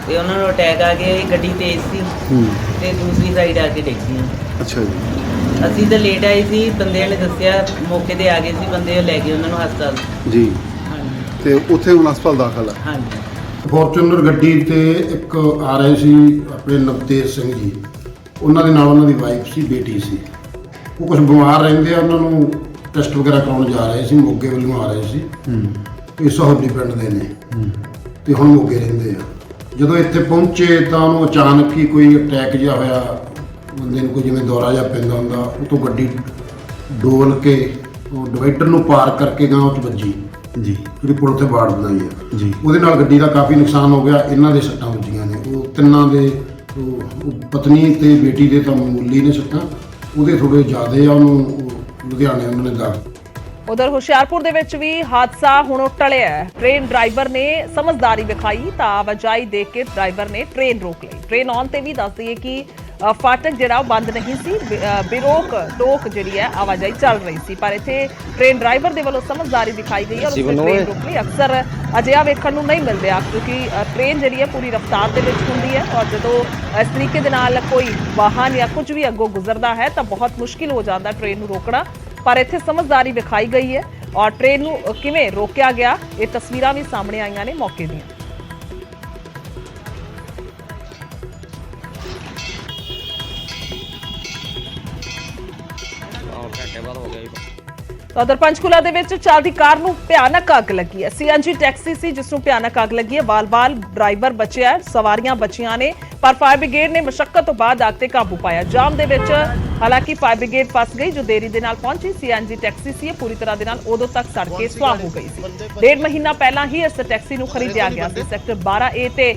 ਤੇ ਉਹਨਾਂ ਨੂੰ ਅਟੈਕ ਆ ਗਿਆ। ਗੱਡੀ ਤੇਜ਼ ਸੀ ਤੇ ਦੂਸਰੀ ਸਾਈਡ ਆ ਕੇ ਡਿੱਗੀ।
ਅੱਛਾ ਜੀ।
ਅਸੀਂ ਤਾਂ ਲੇਟ ਆਏ ਸੀ, ਬੰਦਿਆਂ ਨੇ ਦੱਸਿਆ ਮੌਕੇ ਤੇ ਆ ਗਏ ਸੀ ਬੰਦੇ, ਲੈ ਗਏ ਉਹਨਾਂ ਨੂੰ ਹਸਪਤਾਲ।
ਜੀ।
ਹਾਂਜੀ
ਤੇ ਉੱਥੇ ਹੁਣ ਹਸਪਤਾਲ ਦਾਖਲ ਹੈ।
ਹਾਂਜੀ।
ਫੋਰਚੂਨਰ ਗੱਡੀ ਤੇ ਇੱਕ ਆ ਰਹੇ ਸੀ ਆਪਣੇ ਨਵਤੇਜ ਸਿੰਘ ਜੀ, ਉਹਨਾਂ ਦੇ ਨਾਲ ਉਹਨਾਂ ਦੀ ਵਾਈਫ ਸੀ, ਬੇਟੀ ਸੀ। ਉਹ ਕੁਝ ਬਿਮਾਰ ਰਹਿੰਦੇ ਆ, ਉਹਨਾਂ ਨੂੰ ਟੈਸਟ ਵਗੈਰਾ ਕਰਾਉਣ ਜਾ ਰਹੇ ਸੀ, ਮੋਗੇ ਵੱਲੋਂ ਆ ਰਹੇ ਸੀ। ਇਹ ਸਹੌਲੀ ਪਿੰਡ ਦੇ ਨੇ ਤੇ ਹੁਣ ਮੋਗੇ ਰਹਿੰਦੇ ਆ। ਜਦੋਂ ਇੱਥੇ ਪਹੁੰਚੇ ਤਾਂ ਉਹਨੂੰ ਅਚਾਨਕ ਹੀ ਕੋਈ ਅਟੈਕ ਜਿਹਾ ਹੋਇਆ, ਬੰਦੇ ਨੂੰ ਕੋਈ ਜਿਵੇਂ ਦੌਰਾ ਜਿਹਾ ਪੈਂਦਾ ਹੁੰਦਾ, ਉਹ ਤੋਂ ਗੱਡੀ ਡੋਲ ਕੇ ਉਹ ਡਿਵਾਈਡਰ ਨੂੰ ਪਾਰ ਕਰਕੇ ਗਾਂਹ 'ਚ ਵੱਜੀ
ਜੀ।
ਜਿਹੜੀ ਪੁਲ ਤੇ ਬਾੜ ਬਣਾਈ ਹੈ
ਜੀ।
ਉਹਦੇ ਨਾਲ ਗੱਡੀ ਦਾ ਕਾਫੀ ਨੁਕਸਾਨ ਹੋ ਗਿਆ। ਇਹਨਾਂ ਦੇ ਸੱਟਾਂ ਵੱਜੀਆਂ ਨੇ, ਉਹ ਤਿੰਨਾਂ ਦੇ, ਉਹ ਪਤਨੀ ਤੇ ਬੇਟੀ ਦੇ ਤਾਂ ਮਾਮੂਲੀ ਨੇ ਸੱਟਾਂ, ਉਹਦੇ ਥੋੜੇ ਜ਼ਿਆਦੇ ਆ। ਉਹਨੂੰ ਲੁਧਿਆਣੇ ਉਹਨਾਂ ਨੇ ਦਾਖਲ।
ਉਧਰ ਹੁਸ਼ਿਆਰਪੁਰ ਦੇ ਵਿੱਚ ਵੀ ਹਾਦਸਾ ਹੁਣ ਟਲਿਆ ਹੈ। ਟ੍ਰੇਨ ਡਰਾਈਵਰ ਨੇ ਸਮਝਦਾਰੀ ਵਿਖਾਈ ਤਾਂ ਆਵਾਜਾਈ ਦੇਖ ਕੇ ਡਰਾਈਵਰ ਨੇ ਟ੍ਰੇਨ ਰੋਕ ਲਈ। ਟ੍ਰੇਨ ਆਉਣ ਤੇ ਵੀ ਦੱਸਦੀ ਹੈ ਕਿ ਫਾਟਕ ਜਿਹੜਾ ਉਹ ਬੰਦ ਨਹੀਂ ਸੀ, ਬੇਰੋਕ ਟੋਕ ਜਿਹੜੀ ਹੈ ਆਵਾਜਾਈ ਚੱਲ ਰਹੀ ਸੀ, ਪਰ ਇੱਥੇ ਟ੍ਰੇਨ ਡਰਾਈਵਰ ਦੇ ਵੱਲੋਂ ਸਮਝਦਾਰੀ ਦਿਖਾਈ ਗਈ ਔਰ ਉਸਨੇ ਟ੍ਰੇਨ ਰੋਕ ਲਈ। ਅਕਸਰ ਅਜਿਹਾ ਵੇਖਣ ਨੂੰ ਨਹੀਂ ਮਿਲਦਾ ਕਿਉਂਕਿ ਟ੍ਰੇਨ ਜਿਹੜੀ ਹੈ ਪੂਰੀ ਰਫ਼ਤਾਰ ਦੇ ਵਿੱਚ ਹੁੰਦੀ ਹੈ ਔਰ ਜਦੋਂ ਇਸ ਤਰੀਕੇ ਦੇ ਨਾਲ ਕੋਈ ਵਾਹਨ ਜਾਂ ਕੁਝ ਵੀ ਅੱਗੋਂ ਗੁਜ਼ਰਦਾ ਹੈ ਤਾਂ ਬਹੁਤ ਮੁਸ਼ਕਿਲ ਹੋ ਜਾਂਦਾ ਟ੍ਰੇਨ ਨੂੰ ਰੋਕਣਾ। ਪਰ ਇੱਥੇ ਸਮਝਦਾਰੀ ਵਿਖਾਈ ਗਈ ਹੈ ਔਰ ਟ੍ਰੇਨ ਨੂੰ ਕਿਵੇਂ ਰੋਕਿਆ ਗਿਆ ਇਹ ਤਸਵੀਰਾਂ ਵੀ ਸਾਹਮਣੇ ਆਈਆਂ ਨੇ ਮੌਕੇ ਦੀਆਂ। ਤਾਂ ਉਧਰ ਪੰਚਕੂਲਾ ਦੇ ਵਿੱਚ ਚੱਲਦੀ ਕਾਰ ਨੂੰ ਭਿਆਨਕ ਅੱਗ ਲੱਗੀ ਹੈ। ਸੀਐਨਜੀ ਟੈਕਸੀ ਸੀ ਜਿਸ ਨੂੰ ਭਿਆਨਕ ਅੱਗ ਲੱਗੀ ਹੈ। ਵਾਲ-ਵਾਲ ਡਰਾਈਵਰ ਬਚਿਆ ਹੈ, ਸਵਾਰੀਆਂ ਬਚੀਆਂ ਨੇ, ਪਰ ਫਾਇਰ ਬ੍ਰਿਗੇਡ ਨੇ ਮੁਸ਼ੱਕਤ ਤੋਂ ਬਾਅਦ ਅੱਗ ਤੇ ਕਾਬੂ ਪਾਇਆ। ਜਾਮ ਦੇ ਵਿੱਚ ਹਾਲਾਂਕਿ ਫਾਇਰ ਬ੍ਰਿਗੇਡ ਫਸ ਗਈ, ਜੋ ਦੇਰੀ ਦੇ ਨਾਲ ਪਹੁੰਚੀ। ਸੀਐਨਜੀ ਟੈਕਸੀ ਸੀ, ਇਹ ਪੂਰੀ ਤਰ੍ਹਾਂ ਦੇ ਨਾਲ ਉਦੋਂ ਤੱਕ ਸੜ ਕੇ ਸੁਆਹ ਹੋ ਗਈ ਸੀ। 1.5 ਮਹੀਨਾ ਪਹਿਲਾਂ ਹੀ ਇਸ ਟੈਕਸੀ ਨੂੰ ਖਰੀਦਿਆ ਗਿਆ ਸੀ। ਸੈਕਟਰ 12A ਤੇ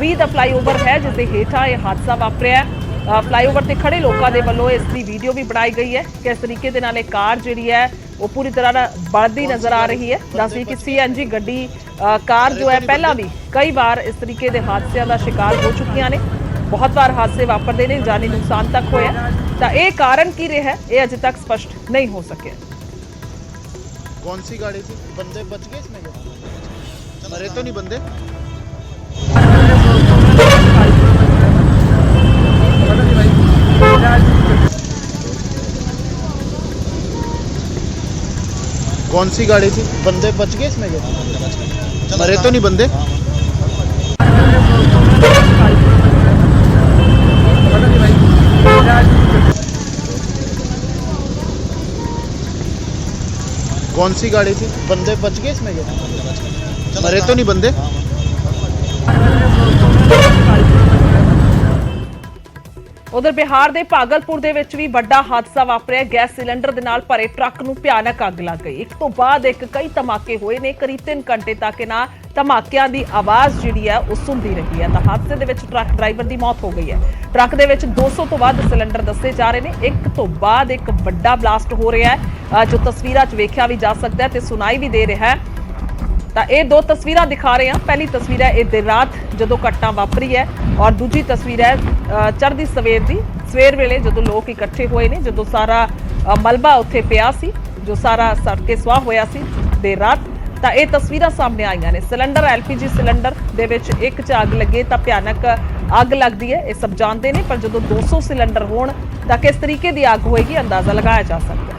20 ਦਾ ਫਲਾਈਓਵਰ ਹੈ ਜਿਸ ਦੇ ਹੇਠਾਂ ਇਹ ਹਾਦਸਾ ਵਾਪਰਿਆ। ਫਲਾਈਓਵਰ ਤੇ ਖੜੇ ਲੋਕਾਂ ਦੇ ਵੱਲੋਂ ਇਸ ਦੀ ਵੀਡੀਓ ਵੀ ਬਣਾਈ ਗਈ ਹੈ ਕਿ ਇਸ ਤਰੀਕੇ ਦੇ ਨਾਲ ਇਹ ਕਾਰ ਜਿਹੜੀ ਹੈ ਉਹ ਪੂਰੀ ਤਰ੍ਹਾਂ ਨਾਲ ਬਲਦੀ ਨਜ਼ਰ ਆ ਰਹੀ ਹੈ। ਦੱਸਦੀ ਕਿ ਸੀਐਨਜੀ ਗੱਡੀ ਕਾਰ ਜੋ ਹੈ ਪਹਿਲਾਂ ਵੀ ਕਈ ਵਾਰ ਇਸ ਤਰੀਕੇ ਦੇ ਹਾਦਸਿਆਂ ਦਾ ਸ਼ਿਕਾਰ ਹੋ ਚੁੱਕੀਆਂ ਨੇ। ਬਹੁਤ ਵਾਰ ਹਾਦਸੇ ਵਾਪਰਦੇ ਨੇ, ਜਾਨੀ ਨੁਕਸਾਨ ਤੱਕ ਹੋਇਆ। ਤਾਂ ਇਹ ਕਾਰਨ ਕੀ ਰਿਹਾ ਇਹ ਅਜੇ ਤੱਕ ਸਪਸ਼ਟ ਨਹੀਂ ਹੋ ਸਕਿਆ।
कौन सी गाड़ी थी? बंदे बच गए इसमें? मरे तो नहीं बंदे? कौन सी गाड़ी थी? बंदे बच गए इसमें? मरे तो नहीं बंदे? कौन सी गाड़ी थी? बंदे बच गए इसमें? मरे तो नहीं बंदे?
ਉਧਰ ਬਿਹਾਰ ਦੇ ਭਾਗਲਪੁਰ ਦੇ ਵਿੱਚ ਵੀ ਵੱਡਾ ਹਾਦਸਾ ਵਾਪਰਿਆ। ਗੈਸ ਸਿਲੰਡਰ ਦੇ ਨਾਲ ਭਰੇ ਟਰੱਕ ਨੂੰ ਭਿਆਨਕ ਅੱਗ ਲੱਗ ਗਈ। ਇੱਕ ਤੋਂ ਬਾਅਦ ਇੱਕ ਕਈ ਧਮਾਕੇ ਹੋਏ ਨੇ। ਕਰੀਬ 3 ਘੰਟੇ ਤੱਕ ਇਹਨਾਂ ਧਮਾਕਿਆਂ ਦੀ ਆਵਾਜ਼ ਜਿਹੜੀ ਹੈ ਉਹ ਸੁਣਦੀ ਰਹੀ ਹੈ। ਤਾਂ ਹਾਦਸੇ ਦੇ ਵਿੱਚ ਟਰੱਕ ਡਰਾਈਵਰ ਦੀ ਮੌਤ ਹੋ ਗਈ ਹੈ। ਟਰੱਕ ਦੇ ਵਿੱਚ 200 ਤੋਂ ਵੱਧ ਸਿਲੰਡਰ ਦੱਸੇ ਜਾ ਰਹੇ ਨੇ। ਇੱਕ ਤੋਂ ਬਾਅਦ ਇੱਕ ਵੱਡਾ ਬਲਾਸਟ ਹੋ ਰਿਹਾ ਹੈ ਜੋ ਤਸਵੀਰਾਂ 'ਚ ਵੇਖਿਆ ਵੀ ਜਾ ਸਕਦਾ ਹੈ ਤੇ ਸੁਣਾਈ ਵੀ ਦੇ ਰਿਹਾ ਹੈ। ਤਾਂ ਇਹ ਦੋ ਤਸਵੀਰਾਂ ਦਿਖਾ ਰਹੇ ਹਾਂ। ਪਹਿਲੀ ਤਸਵੀਰ ਹੈ ਇਹ ਦੇਰ ਰਾਤ ਜਦੋਂ ਘਟਨਾ ਵਾਪਰੀ ਹੈ ਔਰ ਦੂਜੀ ਤਸਵੀਰ ਹੈ ਚੜ੍ਹਦੀ ਸਵੇਰ ਦੀ। ਸਵੇਰ ਵੇਲੇ ਜਦੋਂ ਲੋਕ ਇਕੱਠੇ ਹੋਏ ਨੇ, ਜਦੋਂ ਸਾਰਾ ਮਲਬਾ ਉੱਥੇ ਪਿਆ ਸੀ, ਜੋ ਸਾਰਾ ਸੜ ਕੇ ਸੁਆਹ ਹੋਇਆ ਸੀ ਦੇਰ ਰਾਤ। ਤਾਂ ਇਹ ਤਸਵੀਰਾਂ ਸਾਹਮਣੇ ਆਈਆਂ ਨੇ। ਸਿਲੰਡਰ LPG ਸਿਲੰਡਰ ਦੇ ਵਿੱਚ ਇੱਕ 'ਚ ਅੱਗ ਲੱਗੇ ਤਾਂ ਭਿਆਨਕ ਅੱਗ ਲੱਗਦੀ ਹੈ, ਇਹ ਸਭ ਜਾਣਦੇ ਨੇ। ਪਰ ਜਦੋਂ 200 ਸਿਲੰਡਰ ਹੋਣ ਤਾਂ ਕਿਸ ਤਰੀਕੇ ਦੀ ਅੱਗ ਹੋਏਗੀ ਅੰਦਾਜ਼ਾ ਲਗਾਇਆ ਜਾ ਸਕਦਾ ਹੈ।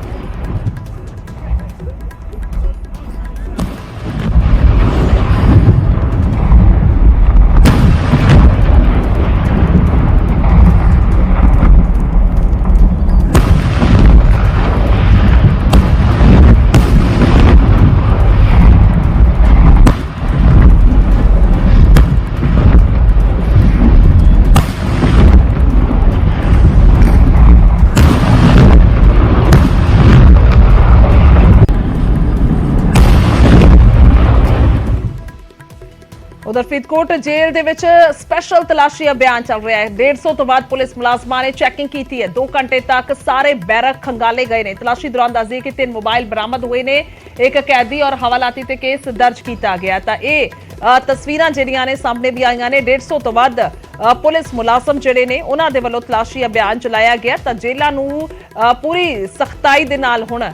ਉਧਰ ਫਰੀਦਕੋਟ ਜੇਲ੍ਹ ਦੇ ਵਿੱਚ ਸਪੈਸ਼ਲ ਤਲਾਸ਼ੀ ਅਭਿਆਨ ਚੱਲ ਰਿਹਾ ਹੈ। 150 ਤੋਂ ਬਾਅਦ ਪੁਲਿਸ ਮੁਲਾਜ਼ਮਾਂ ਨੇ ਚੈਕਿੰਗ ਕੀਤੀ ਹੈ। 2 ਘੰਟੇ ਤੱਕ ਸਾਰੇ ਬੈਰਕ ਖੰਗਾਲੇ ਗਏ ਨੇ। ਤਲਾਸ਼ੀ ਦੌਰਾਨ ਦੱਸਦੀ ਕਿ 3 ਮੋਬਾਈਲ ਬਰਾਮਦ ਹੋਏ ਨੇ। ਇੱਕ ਕੈਦੀ ਔਰ ਹਵਾਲਾਤੀ ਤੇ ਕੇਸ ਦਰਜ ਕੀਤਾ ਗਿਆ। ਤਾਂ ਇਹ ਤਸਵੀਰਾਂ ਜਿਹੜੀਆਂ ਨੇ ਸਾਹਮਣੇ ਵੀ ਆਈਆਂ ਨੇ। 150 ਤੋਂ ਵੱਧ ਪੁਲਿਸ ਮੁਲਾਜ਼ਮ ਜਿਹੜੇ ਨੇ ਉਹਨਾਂ ਦੇ ਵੱਲੋਂ ਤਲਾਸ਼ੀ ਅਭਿਆਨ ਚਲਾਇਆ ਗਿਆ। ਤਾਂ ਜੇਲ੍ਹਾਂ ਨੂੰ ਪੂਰੀ ਸਖਤਾਈ ਦੇ ਨਾਲ ਹੁਣ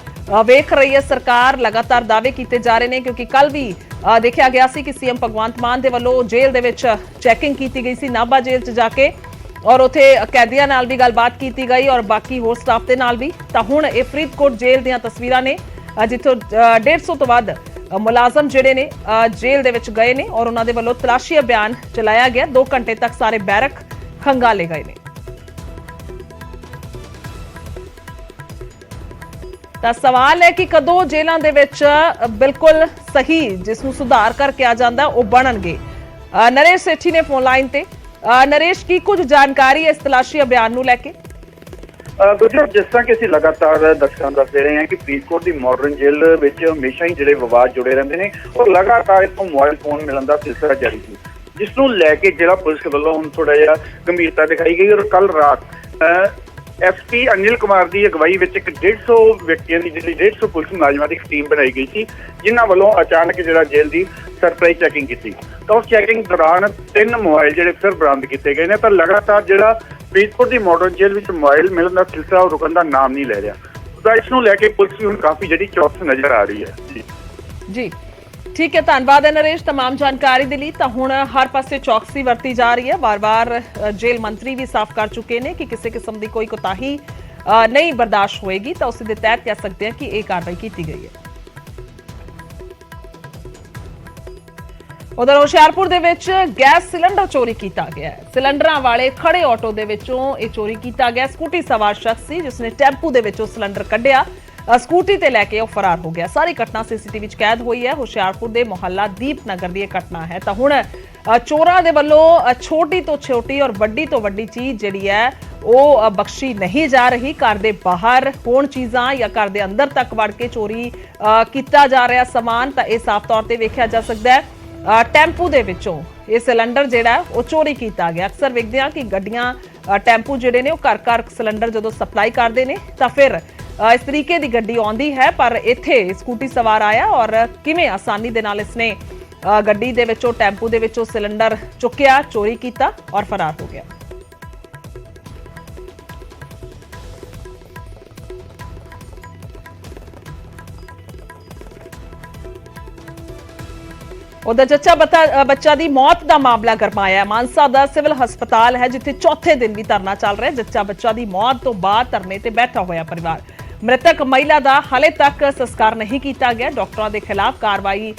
ਵੇਖ ਰਹੀ ਹੈ ਸਰਕਾਰ। ਲਗਾਤਾਰ ਦਾਅਵੇ ਕੀਤੇ ਜਾ ਰਹੇ ਨੇ ਕਿਉਂਕਿ ਕੱਲ ਵੀ ਦੇਖਿਆ ਗਿਆ ਸੀ ਕਿ ਸੀਐਮ ਭਗਵੰਤ ਮਾਨ ਦੇ ਵੱਲੋਂ ਜੇਲ੍ਹ ਦੇ ਵਿੱਚ ਚੈਕਿੰਗ ਕੀਤੀ ਗਈ ਸੀ, ਨਾਭਾ ਜੇਲ੍ਹ 'ਚ ਜਾ ਕੇ, ਔਰ ਉੱਥੇ ਕੈਦੀਆਂ ਨਾਲ ਵੀ ਗੱਲਬਾਤ ਕੀਤੀ ਗਈ ਔਰ ਬਾਕੀ ਹੋਰ ਸਟਾਫ ਦੇ ਨਾਲ ਵੀ। ਤਾਂ ਹੁਣ ਇਹ ਫਰੀਦਕੋਟ ਜੇਲ੍ਹ ਦੀਆਂ ਤਸਵੀਰਾਂ ਨੇ ਜਿੱਥੋਂ 150 ਤੋਂ ਵੱਧ ਮੁਲਾਜ਼ਮ ਜਿਹੜੇ ਨੇ ਜੇਲ੍ਹ ਦੇ ਵਿੱਚ ਗਏ ਨੇ ਔਰ ਉਹਨਾਂ ਦੇ ਵੱਲੋਂ ਤਲਾਸ਼ੀ ਅਭਿਆਨ ਚਲਾਇਆ ਗਿਆ। 2 ਘੰਟੇ ਤੱਕ ਸਾਰੇ ਬੈਰਕ ਖੰਗਾਲੇ ਗਏ ਨੇ। ਤਾਂ ਸਵਾਲ ਹੈ ਕਿ ਕਦੋਂ ਜੇਲ੍ਹਾਂ ਦੇ ਵਿੱਚ ਬਿਲਕੁਲ ਸਹੀ ਜਿਸ ਨੂੰ ਸੁਧਾਰ ਕਰਕੇ ਆ ਜਾਂਦਾ ਉਹ ਬਣਨਗੇ। ਨਰੇਸ਼ ਸੇਠੀ ਨੇ ਫੋਨ ਲਾਈਨ ਤੇ। ਨਰੇਸ਼, ਕੀ ਕੁਝ ਜਾਣਕਾਰੀ ਇਸ ਤਲਾਸ਼ੀ ਅਭਿਆਨ ਨੂੰ ਲੈ ਕੇ?
ਦੂਜਾ, ਜਿਸ ਤਰ੍ਹਾਂ ਕਿ ਅਸੀਂ ਲਗਾਤਾਰ ਦਰਸ਼ਕਾਂ ਨੂੰ ਦੱਸਦੇ ਰਹੇ ਹਾਂ ਕਿ ਫਰੀਦਕੋਟ ਦੀ ਮਾਡਰਨ ਜੇਲ੍ਹ ਵਿੱਚ ਹਮੇਸ਼ਾ ਹੀ ਜਿਹੜੇ ਵਿਵਾਦ ਜੁੜੇ ਰਹਿੰਦੇ ਨੇ ਔਰ ਲਗਾਤਾਰ ਇੱਥੋਂ ਮੋਬਾਈਲ ਫੋਨ ਮਿਲਣ ਦਾ ਸਿਲਸਿਲਾ ਜਾਰੀ ਸੀ, ਜਿਸ ਨੂੰ ਲੈ ਕੇ ਜ਼ਿਲ੍ਹਾ ਪੁਲਿਸ ਵੱਲੋਂ ਹੁਣ ਥੋੜਾ ਜਿਹਾ ਗੰਭੀਰਤਾ ਦਿਖਾਈ ਗਈ। ਔਰ ਕੱਲ ਰਾਤ SP ਅਨਿਲ ਕੁਮਾਰ ਦੀ ਅਗਵਾਈ ਵਿੱਚ ਇੱਕ 150 ਵਿਅਕਤੀਆਂ ਦੀ ਜਿਹੜੀ 150 ਪੁਲਿਸ ਮੁਲਾਜ਼ਮਾਂ ਦੀ ਇੱਕ ਟੀਮ ਬਣਾਈ ਗਈ ਸੀ, ਜਿਨ੍ਹਾਂ ਵੱਲੋਂ ਅਚਾਨਕ ਜਿਹੜਾ ਜੇਲ੍ਹ ਦੀ ਸਰਪ੍ਰਾਈਜ਼ ਚੈਕਿੰਗ ਕੀਤੀ। ਤਾਂ ਉਸ ਚੈਕਿੰਗ ਦੌਰਾਨ 3 ਮੋਬਾਈਲ ਜਿਹੜੇ ਫਿਰ ਬਰਾਮਦ ਕੀਤੇ ਗਏ ਨੇ। ਤਾਂ ਲਗਾਤਾਰ ਜਿਹੜਾ ਫਰੀਦਕੋਟ ਦੀ ਮਾਡਰਨ ਜੇਲ੍ਹ ਵਿੱਚ ਮੋਬਾਈਲ ਮਿਲਣ ਦਾ ਸਿਲਸਿਲਾ ਉਹ ਰੁਕਣ ਦਾ ਨਾਮ ਨਹੀਂ ਲੈ ਰਿਹਾ। ਤਾਂ ਇਸ ਨੂੰ ਲੈ ਕੇ ਪੁਲਿਸ ਵੀ ਹੁਣ ਕਾਫੀ ਜਿਹੜੀ ਚੌਕਸ ਨਜ਼ਰ ਆ ਰਹੀ ਹੈ। ਜੀ
ਠੀਕ ਹੈ, ਧੰਨਵਾਦ ਹੈ ਨਰੇਸ਼ ਤਮਾਮ ਜਾਣਕਾਰੀ ਦੇ ਲਈ। ਤਾਂ ਹੁਣ ਹਰ ਪਾਸੇ ਚੌਕਸੀ ਵਰਤੀ ਜਾ ਰਹੀ ਹੈ। ਵਾਰ-ਵਾਰ ਜੇਲ੍ਹ ਮੰਤਰੀ ਵੀ ਸਾਫ਼ ਕਰ ਚੁੱਕੇ ਨੇ ਕਿ ਕਿਸੇ ਕਿਸਮ ਦੀ ਕੋਈ ਕੋਤਾਹੀ ਨਹੀਂ ਬਰਦਾਸ਼ਤ ਹੋਏਗੀ। ਤਾਂ ਉਸ ਦੇ ਤਹਿਤ ਕਹਿ ਸਕਦੇ ਹਾਂ ਕਿ ਇਹ ਕਾਰਵਾਈ ਕੀਤੀ ਗਈ ਹੈ। ਉਧਰ ਹੁਸ਼ਿਆਰਪੁਰ ਦੇ ਵਿੱਚ ਗੈਸ ਸਿਲੰਡਰ ਚੋਰੀ ਕੀਤਾ ਗਿਆ ਹੈ। ਸਿਲੰਡਰਾਂ ਵਾਲੇ ਖੜੇ ਆਟੋ ਦੇ ਵਿੱਚੋਂ ਇਹ ਚੋਰੀ ਕੀਤਾ ਗਿਆ। ਸਕੂਟੀ ਸਵਾਰ ਸ਼ਖਸ ਸੀ ਜਿਸ ਨੇ ਟੈਂਪੂ ਦੇ ਵਿੱਚੋਂ ਸਿਲੰਡਰ ਕੱਢਿਆ, ਸਕੂਟੀ ਤੇ ਲੈ ਕੇ ਉਹ ਫਰਾਰ ਹੋ ਗਿਆ। ਸਾਰੀ ਘਟਨਾ ਸੀਸੀਟੀਵੀ 'ਚ ਕੈਦ ਹੋਈ ਹੈ। ਹੁਸ਼ਿਆਰਪੁਰ ਦੇ ਮੁਹੱਲਾ ਦੀਪਨਗਰ ਦੀ ਇਹ ਘਟਨਾ ਹੈ। ਤਾਂ ਹੁਣ ਚੋਰਾਂ ਦੇ ਵੱਲੋਂ ਛੋਟੀ ਤੋਂ ਛੋਟੀ ਔਰ ਵੱਡੀ ਤੋਂ ਵੱਡੀ ਚੀਜ਼ ਜਿਹੜੀ ਹੈ ਉਹ ਬਖਸ਼ੀ ਨਹੀਂ ਜਾ ਰਹੀ। ਘਰ ਦੇ ਬਾਹਰ ਹੋਣ ਚੀਜ਼ਾਂ ਜਾਂ ਘਰ ਦੇ ਅੰਦਰ ਤੱਕ ਵੜ ਕੇ ਚੋਰੀ ਕੀਤਾ ਜਾ ਰਿਹਾ ਸਮਾਨ, ਤਾਂ ਇਹ ਸਾਫ਼ ਤੌਰ ਤੇ ਵੇਖਿਆ ਜਾ ਸਕਦਾ ਹੈ। ਟੈਂਪੂ ਦੇ ਵਿੱਚੋਂ ਇਹ ਸਿਲੰਡਰ ਜਿਹੜਾ ਉਹ ਚੋਰੀ ਕੀਤਾ ਗਿਆ। ਅਕਸਰ ਵੇਖਦੇ ਹਾਂ ਕਿ ਗੱਡੀਆਂ ਟੈਂਪੂ ਜਿਹੜੇ ਨੇ ਉਹ ਘਰ ਘਰ ਸਿਲੰਡਰ ਜਦੋਂ ਸਪਲਾਈ ਕਰਦੇ ਨੇ ਤਾਂ ਫਿਰ ਇਸ ਤਰੀਕੇ ਦੀ ਗੱਡੀ ਆਉਂਦੀ ਹੈ, ਪਰ ਇੱਥੇ ਸਕੂਟੀ ਸਵਾਰ ਆਇਆ ਔਰ ਕਿਵੇਂ ਆਸਾਨੀ ਦੇ ਨਾਲ ਇਸਨੇ ਗੱਡੀ ਦੇ ਵਿੱਚੋਂ ਟੈਂਪੂ ਦੇ ਵਿੱਚੋਂ ਸਿਲੰਡਰ ਚੁੱਕਿਆ, ਚੋਰੀ ਕੀਤਾ ਔਰ ਫਰਾਰ ਹੋ ਗਿਆ। उधर जच्चा बच्चा दी मौत का मामला गरमाया। मानसा दा सिविल हस्पताल है जिथे चौथे दिन भी धरना चल रहा है। जच्चा बच्चा दी मौत तो बाद धरने ते बैठा होया परिवार। मृतक महिला दा हाले तक संस्कार नहीं किया गया। डॉक्टरों के खिलाफ कार्रवाई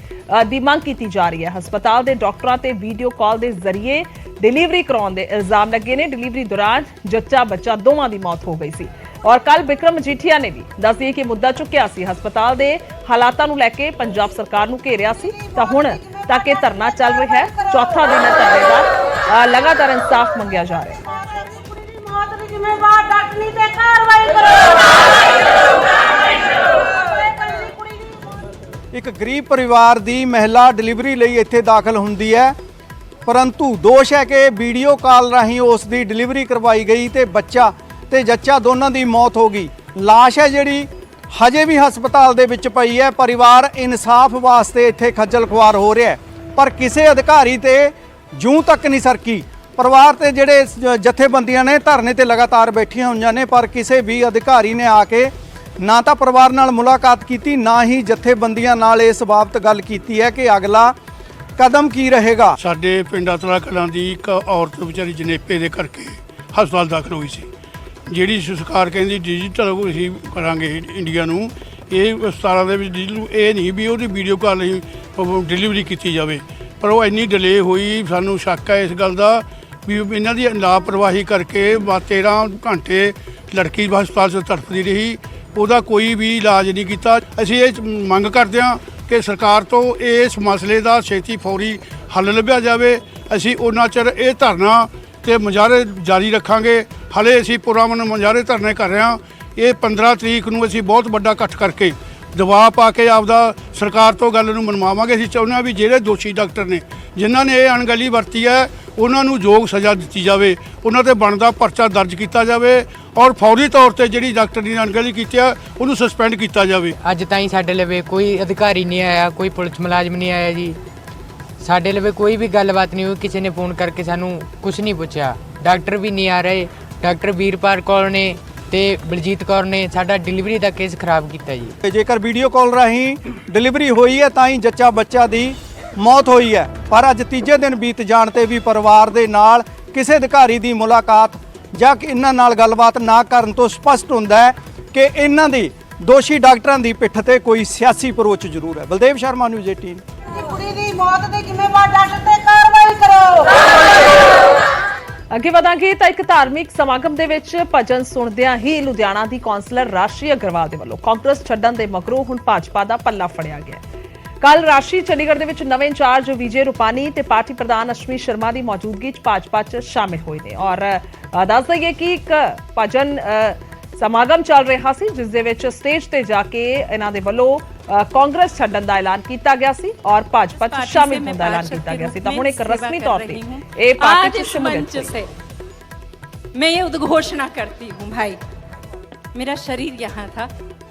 दी मांग की जा रही है। हस्पताल के डॉक्टरों ते वीडियो कॉल के जरिए डिलीवरी कराने के इल्जाम लगे ने। डिलीवरी दौरान जच्चा बच्चा दोवां दी मौत हो गई सी और कल बिक्रम मजीठिया ने भी दस दिए कि मुद्दा चुक्या सी। हस्पताल के हालातों नूं लैके पंजाब सरकार नूं घेरिया सी तां हुण तक धरना चल रहा है। चौथा दिन है धरने का, लगातार इंसाफ मंगया जा रहा है।
एक गरीब परिवार की महिला डिलीवरी लई इत्थे दाखिल हुंदी है, परंतु दोष है कि वीडियो कॉल राही उसकी डिलीवरी करवाई गई तो बच्चा ते जच्चा दोनों की मौत हो गई। लाश है जिहड़ी हजे भी हस्पताल दे विच पई है। परिवार इंसाफ वास्ते इत्थे खज्जल खुआर हो रहा है, पर किसी अधिकारी ते जूं तक नहीं सरकी। परिवार ते जिहड़े जथेबंदियां ने धरने ते लगातार बैठियां होईयां ने, पर किसी भी अधिकारी ने आके ना तो परिवार नाल मुलाकात की, ना ही जथेबंदियां नाल इस बाबत गल कीती है कि अगला कदम की रहेगा।
साडे पिंड अतला कलां दी एक औरत बेचारी जनेपे दे करके हस्पताल दाखिल हुई सी। ਜਿਹੜੀ ਸਰਕਾਰ ਕਹਿੰਦੀ ਡਿਜੀਟਲ ਅਸੀਂ ਕਰਾਂਗੇ ਇੰਡੀਆ ਨੂੰ, ਇਹ 17 ਦੇ ਵਿੱਚ ਡਿਜੀਟਲ ਇਹ ਨਹੀਂ ਵੀ ਉਹਦੀ ਵੀਡੀਓ ਕਾਲ ਨਹੀਂ ਡਿਲੀਵਰੀ ਕੀਤੀ ਜਾਵੇ, ਪਰ ਉਹ ਇੰਨੀ ਡਿਲੇ ਹੋਈ। ਸਾਨੂੰ ਸ਼ੱਕ ਹੈ ਇਸ ਗੱਲ ਦਾ ਵੀ ਇਹਨਾਂ ਦੀ ਲਾਪਰਵਾਹੀ ਕਰਕੇ 13 ਘੰਟੇ ਲੜਕੀ ਹਸਪਤਾਲ 'ਚ ਤੜਫਦੀ ਰਹੀ, ਉਹਦਾ ਕੋਈ ਵੀ ਇਲਾਜ ਨਹੀਂ ਕੀਤਾ। ਅਸੀਂ ਇਹ ਮੰਗ ਕਰਦੇ ਹਾਂ ਕਿ ਸਰਕਾਰ ਤੋਂ ਇਸ ਮਸਲੇ ਦਾ ਛੇਤੀ ਫੌਰੀ ਹੱਲ ਲੱਭਿਆ ਜਾਵੇ। ਅਸੀਂ ਉਹਨਾਂ ਚਿਰ ਇਹ ਧਰਨਾ ਤੇ ਮੁਜ਼ਾਹਰੇ ਜਾਰੀ ਰੱਖਾਂਗੇ। ਹਲੇ ਅਸੀਂ ਪੁਰਾਮਨ ਮੁਜ਼ਾਹਰੇ ਧਰਨੇ ਕਰ ਰਹੇ ਹਾਂ। ਇਹ 15 ਤਰੀਕ ਨੂੰ ਅਸੀਂ ਬਹੁਤ ਵੱਡਾ ਇਕੱਠ ਕਰਕੇ ਦਬਾਅ ਪਾ ਕੇ ਆਪਦਾ ਸਰਕਾਰ ਤੋਂ ਗੱਲ ਨੂੰ ਮਨਵਾਵਾਂਗੇ। ਅਸੀਂ ਚਾਹੁੰਦੇ ਹਾਂ ਵੀ ਜਿਹੜੇ ਦੋਸ਼ੀ ਡਾਕਟਰ ਨੇ ਜਿਨ੍ਹਾਂ ਨੇ ਇਹ ਅਣਗਹਿਲੀ ਵਰਤੀ ਹੈ ਉਹਨਾਂ ਨੂੰ ਯੋਗ ਸਜ਼ਾ ਦਿੱਤੀ ਜਾਵੇ, ਉਹਨਾਂ ਤੇ ਬਣਦਾ ਪਰਚਾ ਦਰਜ ਕੀਤਾ ਜਾਵੇ ਔਰ ਫੌਰੀ ਤੌਰ ਤੇ ਜਿਹੜੀ ਡਾਕਟਰ ਨੇ ਅਣਗਹਿਲੀ ਕੀਤੀ ਹੈ ਉਹਨੂੰ ਸਸਪੈਂਡ ਕੀਤਾ ਜਾਵੇ।
ਅੱਜ ਤਾਈਂ ਸਾਡੇ ਲਵੇ ਕੋਈ ਅਧਿਕਾਰੀ ਨਹੀਂ ਆਇਆ, ਕੋਈ ਪੁਲਿਸ ਮੁਲਾਜ਼ਮ ਨਹੀਂ ਆਇਆ ਜੀ। ਸਾਡੇ ਲਵੇ ਕੋਈ ਵੀ ਗੱਲਬਾਤ ਨਹੀਂ ਹੋਈ, ਕਿਸੇ ਨੇ ਫੋਨ ਕਰਕੇ ਸਾਨੂੰ ਕੁਝ ਨਹੀਂ ਪੁੱਛਿਆ। ਡਾਕਟਰ ਵੀ ਨਹੀਂ ਆ ਰਹੇ। ਡਾਕਟਰ ਵੀਰਪਾਲ ਕੌਰ ਨੇ ਤੇ ਬਲਜੀਤ ਕੌਰ ਨੇ ਸਾਡਾ ਡਿਲੀਵਰੀ ਦਾ ਕੇਸ ਖਰਾਬ ਕੀਤਾ ਜੀ।
ਜੇਕਰ ਵੀਡੀਓ ਕਾਲ ਰਾਹੀਂ ਡਿਲੀਵਰੀ ਹੋਈ ਹੈ ਤਾਂ ਹੀ ਜੱਚਾ ਬੱਚਾ ਦੀ ਮੌਤ ਹੋਈ ਹੈ, ਪਰ ਅੱਜ ਤੀਜੇ ਦਿਨ ਬੀਤ ਜਾਣ ਤੇ ਵੀ ਪਰਿਵਾਰ ਦੇ ਨਾਲ ਕਿਸੇ ਅਧਿਕਾਰੀ ਦੀ ਮੁਲਾਕਾਤ ਜਾਂ ਇਹਨਾਂ ਨਾਲ ਗੱਲਬਾਤ ਨਾ ਕਰਨ ਤੋਂ ਸਪਸ਼ਟ ਹੁੰਦਾ ਹੈ ਕਿ ਇਹਨਾਂ ਦੀ ਦੋਸ਼ੀ ਡਾਕਟਰਾਂ ਦੀ ਪਿੱਠ ਤੇ ਕੋਈ ਸਿਆਸੀ ਅਪਰੋਚ ਜ਼ਰੂਰ ਹੈ। ਬਲਦੇਵ ਸ਼ਰਮਾ ਨਿਊਜ਼ 18।
ਕੁੜੀ ਦੀ ਮੌਤ ਦੇ ਜ਼ਿੰਮੇਵਾਰ ਡਾਕਟਰ ਤੇ ਕਾਰਵਾਈ ਕਰੋ।
ਅੱਗੇ ਵਧਾਂਗੇ ਤਾਂ ਇੱਕ ਧਾਰਮਿਕ ਸਮਾਗਮ ਦੇ ਵਿੱਚ ਭਜਨ ਸੁਣਦਿਆਂ ਹੀ ਲੁਧਿਆਣਾ ਦੀ ਕੌਂਸਲਰ ਰਾਸ਼ੀ ਅਗਰਵਾਲ ਦੇ ਵੱਲੋਂ ਕਾਂਗਰਸ ਛੱਡਣ ਦੇ ਮਗਰੋਂ ਹੁਣ ਭਾਜਪਾ ਦਾ ਪੱਲਾ ਫੜਿਆ ਗਿਆ। ਕੱਲ ਰਾਸ਼ੀ ਚੰਡੀਗੜ੍ਹ ਦੇ ਵਿੱਚ ਨਵੇਂ ਇੰਚਾਰਜ ਵਿਜੇ ਰੂਪਾਨੀ ਤੇ ਪਾਰਟੀ ਪ੍ਰਧਾਨ ਅਸ਼ਮੀ ਸ਼ਰਮਾ ਦੀ ਮੌਜੂਦਗੀ 'ਚ ਭਾਜਪਾ 'ਚ ਸ਼ਾਮਿਲ ਹੋਏ ਨੇ ਔਰ ਦੱਸ ਦਈਏ ਕਿ ਇੱਕ ਭਜਨ ਸਮਾਗਮ ਚੱਲ ਰਿਹਾ ਸੀ ਜਿਸ ਦੇ ਵਿੱਚ ਸਟੇਜ ਤੇ ਜਾ ਕੇ ਇਹਨਾਂ ਦੇ ਵੱਲੋਂ ਕਾਂਗਰਸ ਛੱਡਣ ਦਾ ਐਲਾਨ ਕੀਤਾ ਗਿਆ ਸੀ ਔਰ ਭਾਜਪਾ 'ਚ ਸ਼ਾਮਿਲ ਹੋਣ ਦਾ ਐਲਾਨ ਕੀਤਾ ਗਿਆ ਸੀ। ਤਾਂ ਹੁਣ ਇੱਕ ਰਸਮੀ ਤੌਰ ਤੇ ਇਹ ਪਾर्टी 'ਚ ਸ਼ਮੂਲੀਅਤ से
मैं ये उद्घोषणा करती हूँ भाई, मेरा शरीर यहाँ था,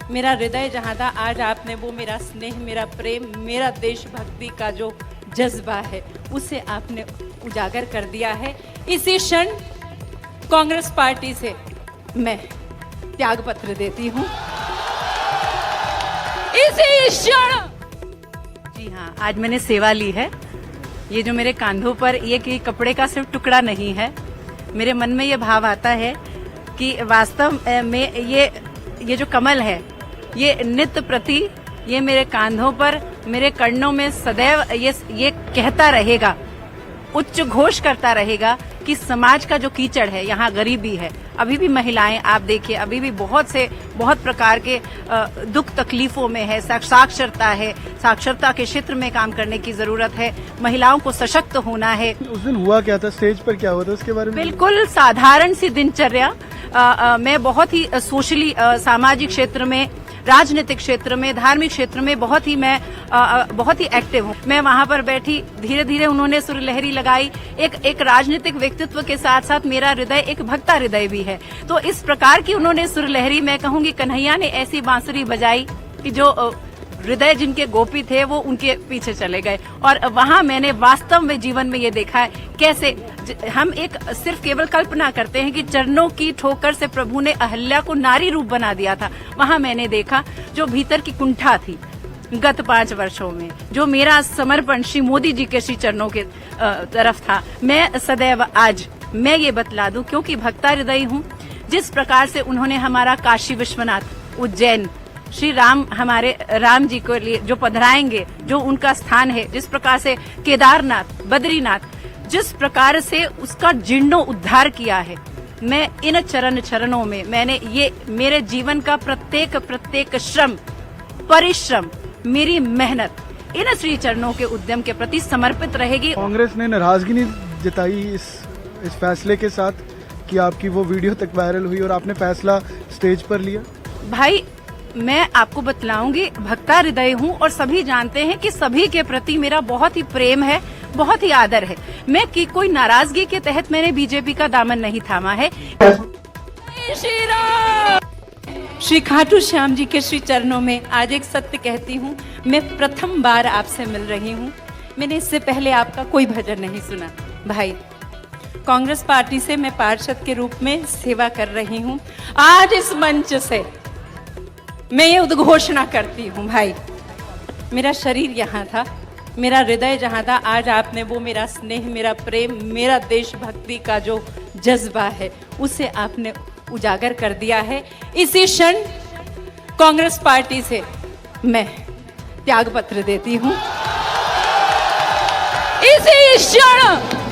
मेरा हृदय जहाँ था, आज आपने वो मेरा स्नेह, मेरा प्रेम, मेरा देशभक्ति का जो जज्बा है उसे आपने उजागर कर दिया है। इसी क्षण कांग्रेस पार्टी से मैं त्याग पत्र देती हूँ। इसी क्षण जी हाँ, आज मैंने सेवा ली है। ये जो मेरे कांधों पर ये कि कपड़े का सिर्फ टुकड़ा नहीं है, मेरे मन में ये भाव आता है कि वास्तव में ये जो कमल है ये नित्य प्रति ये मेरे कांधों पर, मेरे कर्णों में सदैव ये कहता रहेगा, उच्च घोष करता रहेगा कि समाज का जो कीचड़ है, यहाँ गरीबी है, अभी भी महिलाएं आप देखिए अभी भी बहुत प्रकार के दुख तकलीफों में है, साक्षरता है, साक्षरता के क्षेत्र में काम करने की जरूरत है, महिलाओं को सशक्त होना है।
उस दिन हुआ क्या था, स्टेज पर क्या हुआ था, उसके बारे में?
बिल्कुल साधारण सी दिनचर्या। मैं बहुत ही सोशली सामाजिक क्षेत्र में, राजनीतिक क्षेत्र में, धार्मिक क्षेत्र में बहुत ही एक्टिव हूँ। मैं वहाँ पर बैठी, धीरे धीरे उन्होंने सुरलहरी लगाई। एक राजनीतिक व्यक्तित्व के साथ साथ मेरा हृदय एक भक्ता हृदय भी है, तो इस प्रकार की उन्होंने सुरलहरी, मैं कहूँगी कन्हैया ने ऐसी बांसुरी बजाई कि जो हृदय जिनके गोपी थे वो उनके पीछे चले गए। और वहाँ मैंने वास्तव में जीवन में ये देखा है कैसे हम एक सिर्फ केवल कल्पना करते हैं कि चरणों की ठोकर से प्रभु ने अहल्या को नारी रूप बना दिया था। वहाँ मैंने देखा जो भीतर की कुंठा थी गत 5 वर्षों में, जो मेरा समर्पण श्री मोदी जी के श्री चरणों के तरफ था, मैं सदैव आज मैं ये बतला दूं, क्योंकि भक्ता हृदय हूँ। जिस प्रकार से उन्होंने हमारा काशी विश्वनाथ, उज्जैन, श्री राम, हमारे राम जी को लिए जो पधराएंगे, जो उनका स्थान है, जिस प्रकार से केदारनाथ, बद्रीनाथ, जिस प्रकार से उसका जीर्णोद्धार किया है, मैं इन चरणों में मैंने ये मेरे जीवन का प्रत्येक श्रम, परिश्रम, मेरी मेहनत इन श्री चरणों के उद्यम के प्रति समर्पित रहेगी।
कांग्रेस ने नाराजगी नहीं जताई इस फैसले के साथ कि आपकी वो वीडियो तक वायरल हुई और आपने फैसला स्टेज पर लिया?
भाई मैं आपको बतलाऊंगी, भक्ता हृदय हूँ और सभी जानते हैं कि सभी के प्रति मेरा बहुत ही प्रेम है, बहुत ही आदर है। मैं की कोई नाराजगी के तहत मैंने बीजेपी का दामन नहीं थामा है। श्री खाटू श्याम जी के श्री चरणों में आज एक सत्य कहती हूँ, मैं प्रथम बार आपसे मिल रही हूँ। मैंने इससे पहले आपका कोई भजन नहीं सुना। भाई कांग्रेस पार्टी से मैं पार्षद के रूप में सेवा कर रही हूँ। आज इस मंच से मैं ये उद्घोषणा करती हूँ, भाई मेरा शरीर यहाँ था, मेरा हृदय जहाँ था, आज आपने वो मेरा स्नेह, मेरा प्रेम, मेरा देशभक्ति का जो जज्बा है उसे आपने उजागर कर दिया है। इसी क्षण कांग्रेस पार्टी से मैं त्याग पत्र देती हूँ। इसी क्षण